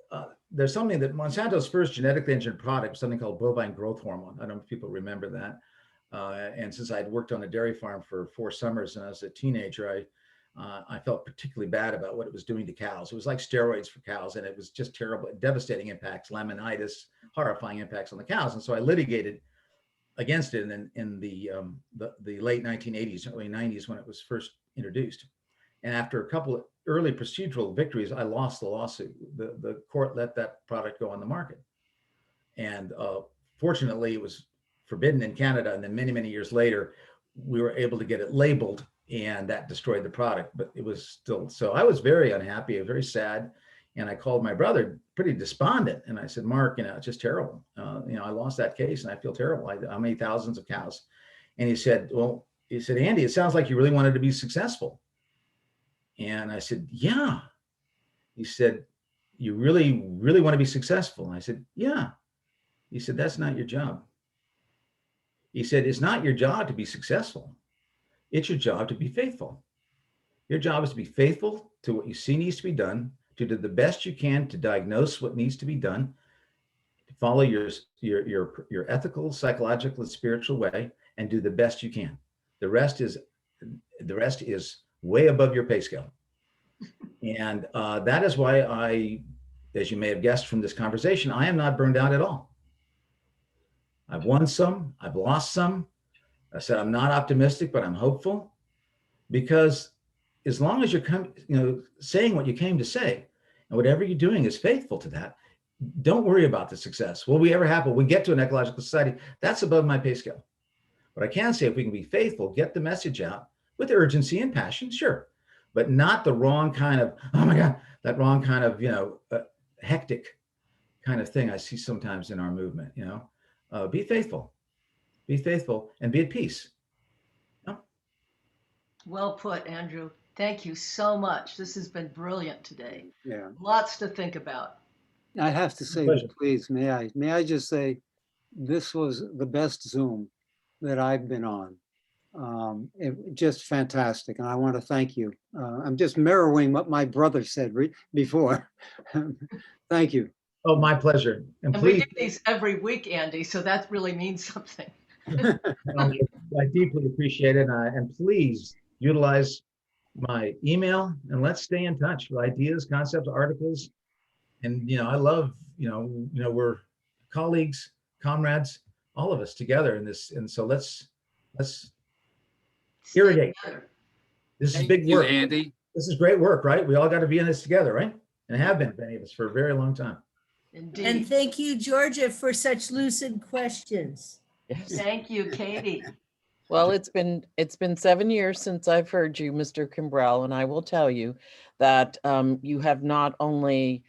there's something that Monsanto's first genetically engineered product was something called bovine growth hormone. I don't know if people remember that. And since I'd worked on a dairy farm for 4 summers and I was a teenager, I felt particularly bad about what it was doing to cows. It was like steroids for cows, and it was just terrible, devastating impacts, laminitis, horrifying impacts on the cows. And so I litigated against it in the late 1980s, early 90s when it was first introduced. And after a couple of early procedural victories, I lost the lawsuit. The court let that product go on the market. And fortunately, it was forbidden in Canada. And then many, many years later, we were able to get it labeled, and that destroyed the product. But it was still, so I was very unhappy, very sad. And I called my brother pretty despondent. And I said, Mark, it's just terrible. I lost that case and I feel terrible. How many thousands of cows? And he said, Andy, it sounds like you really wanted to be successful. And I said, yeah. He said, you really, really want to be successful? And I said, yeah. He said, that's not your job. He said, it's not your job to be successful. It's your job to be faithful. Your job is to be faithful to what you see needs to be done, to do the best you can to diagnose what needs to be done, to follow your ethical, psychological, and spiritual way, and do the best you can. The rest is way above your pay scale. And that is why I, as you may have guessed from this conversation, I am not burned out at all. I've won some, I've lost some. I said, I'm not optimistic, but I'm hopeful, because as long as you're saying what you came to say, and whatever you're doing is faithful to that, don't worry about the success. Will we ever have, we get to an ecological society? That's above my pay scale. But I can say, if we can be faithful, get the message out with urgency and passion, sure, but not the wrong kind of, oh my God, that wrong kind of, hectic kind of thing I see sometimes in our movement. Be faithful, and be at peace. Well put, Andrew. Thank you so much. This has been brilliant today. Yeah. Lots to think about. I have to say, Pleasure. please, may I just say, this was the best Zoom that I've been on. Just fantastic. And I want to thank you. I'm just mirroring what my brother said before. Thank you. Oh, my pleasure. And And we please, do these every week, Andy, so that really means something. I deeply appreciate it. And please utilize my email, and let's stay in touch with ideas, concepts, articles. And, I love, we're colleagues, comrades, all of us together in this. And so let's irrigate. Together. This is Thank big you, work. Andy. This is great work, right? We all got to be in this together, right? And have been, many of us, for a very long time. Indeed. And thank you, Georgia, for such lucid questions. Thank you, Katie. Well, it's been 7 years since I've heard you, Mr. Kimbrell, and I will tell you that you have not only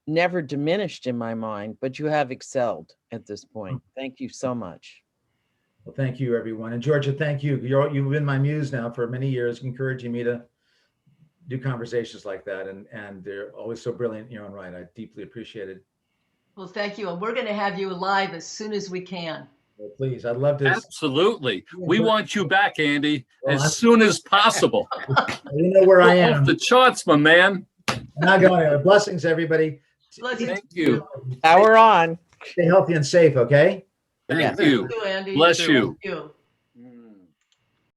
never diminished in my mind, but you have excelled at this point. Thank you so much. Well, thank you, everyone. And Georgia, thank you. You've been my muse now for many years, encouraging me to do conversations like that. And they're always so brilliant in your own right. I deeply appreciate it. Well, thank you. And we're going to have you live as soon as we can. Well, please, I'd love to. Absolutely. We want you back, Andy, Well, as soon as possible. You know where I You're am. off the charts, my man. I'm not going anywhere. Blessings, everybody. Blessings. Thank you. Power on. Stay healthy and safe, okay? Thank Yes. you. Thank you, Andy. Bless you. Thank you.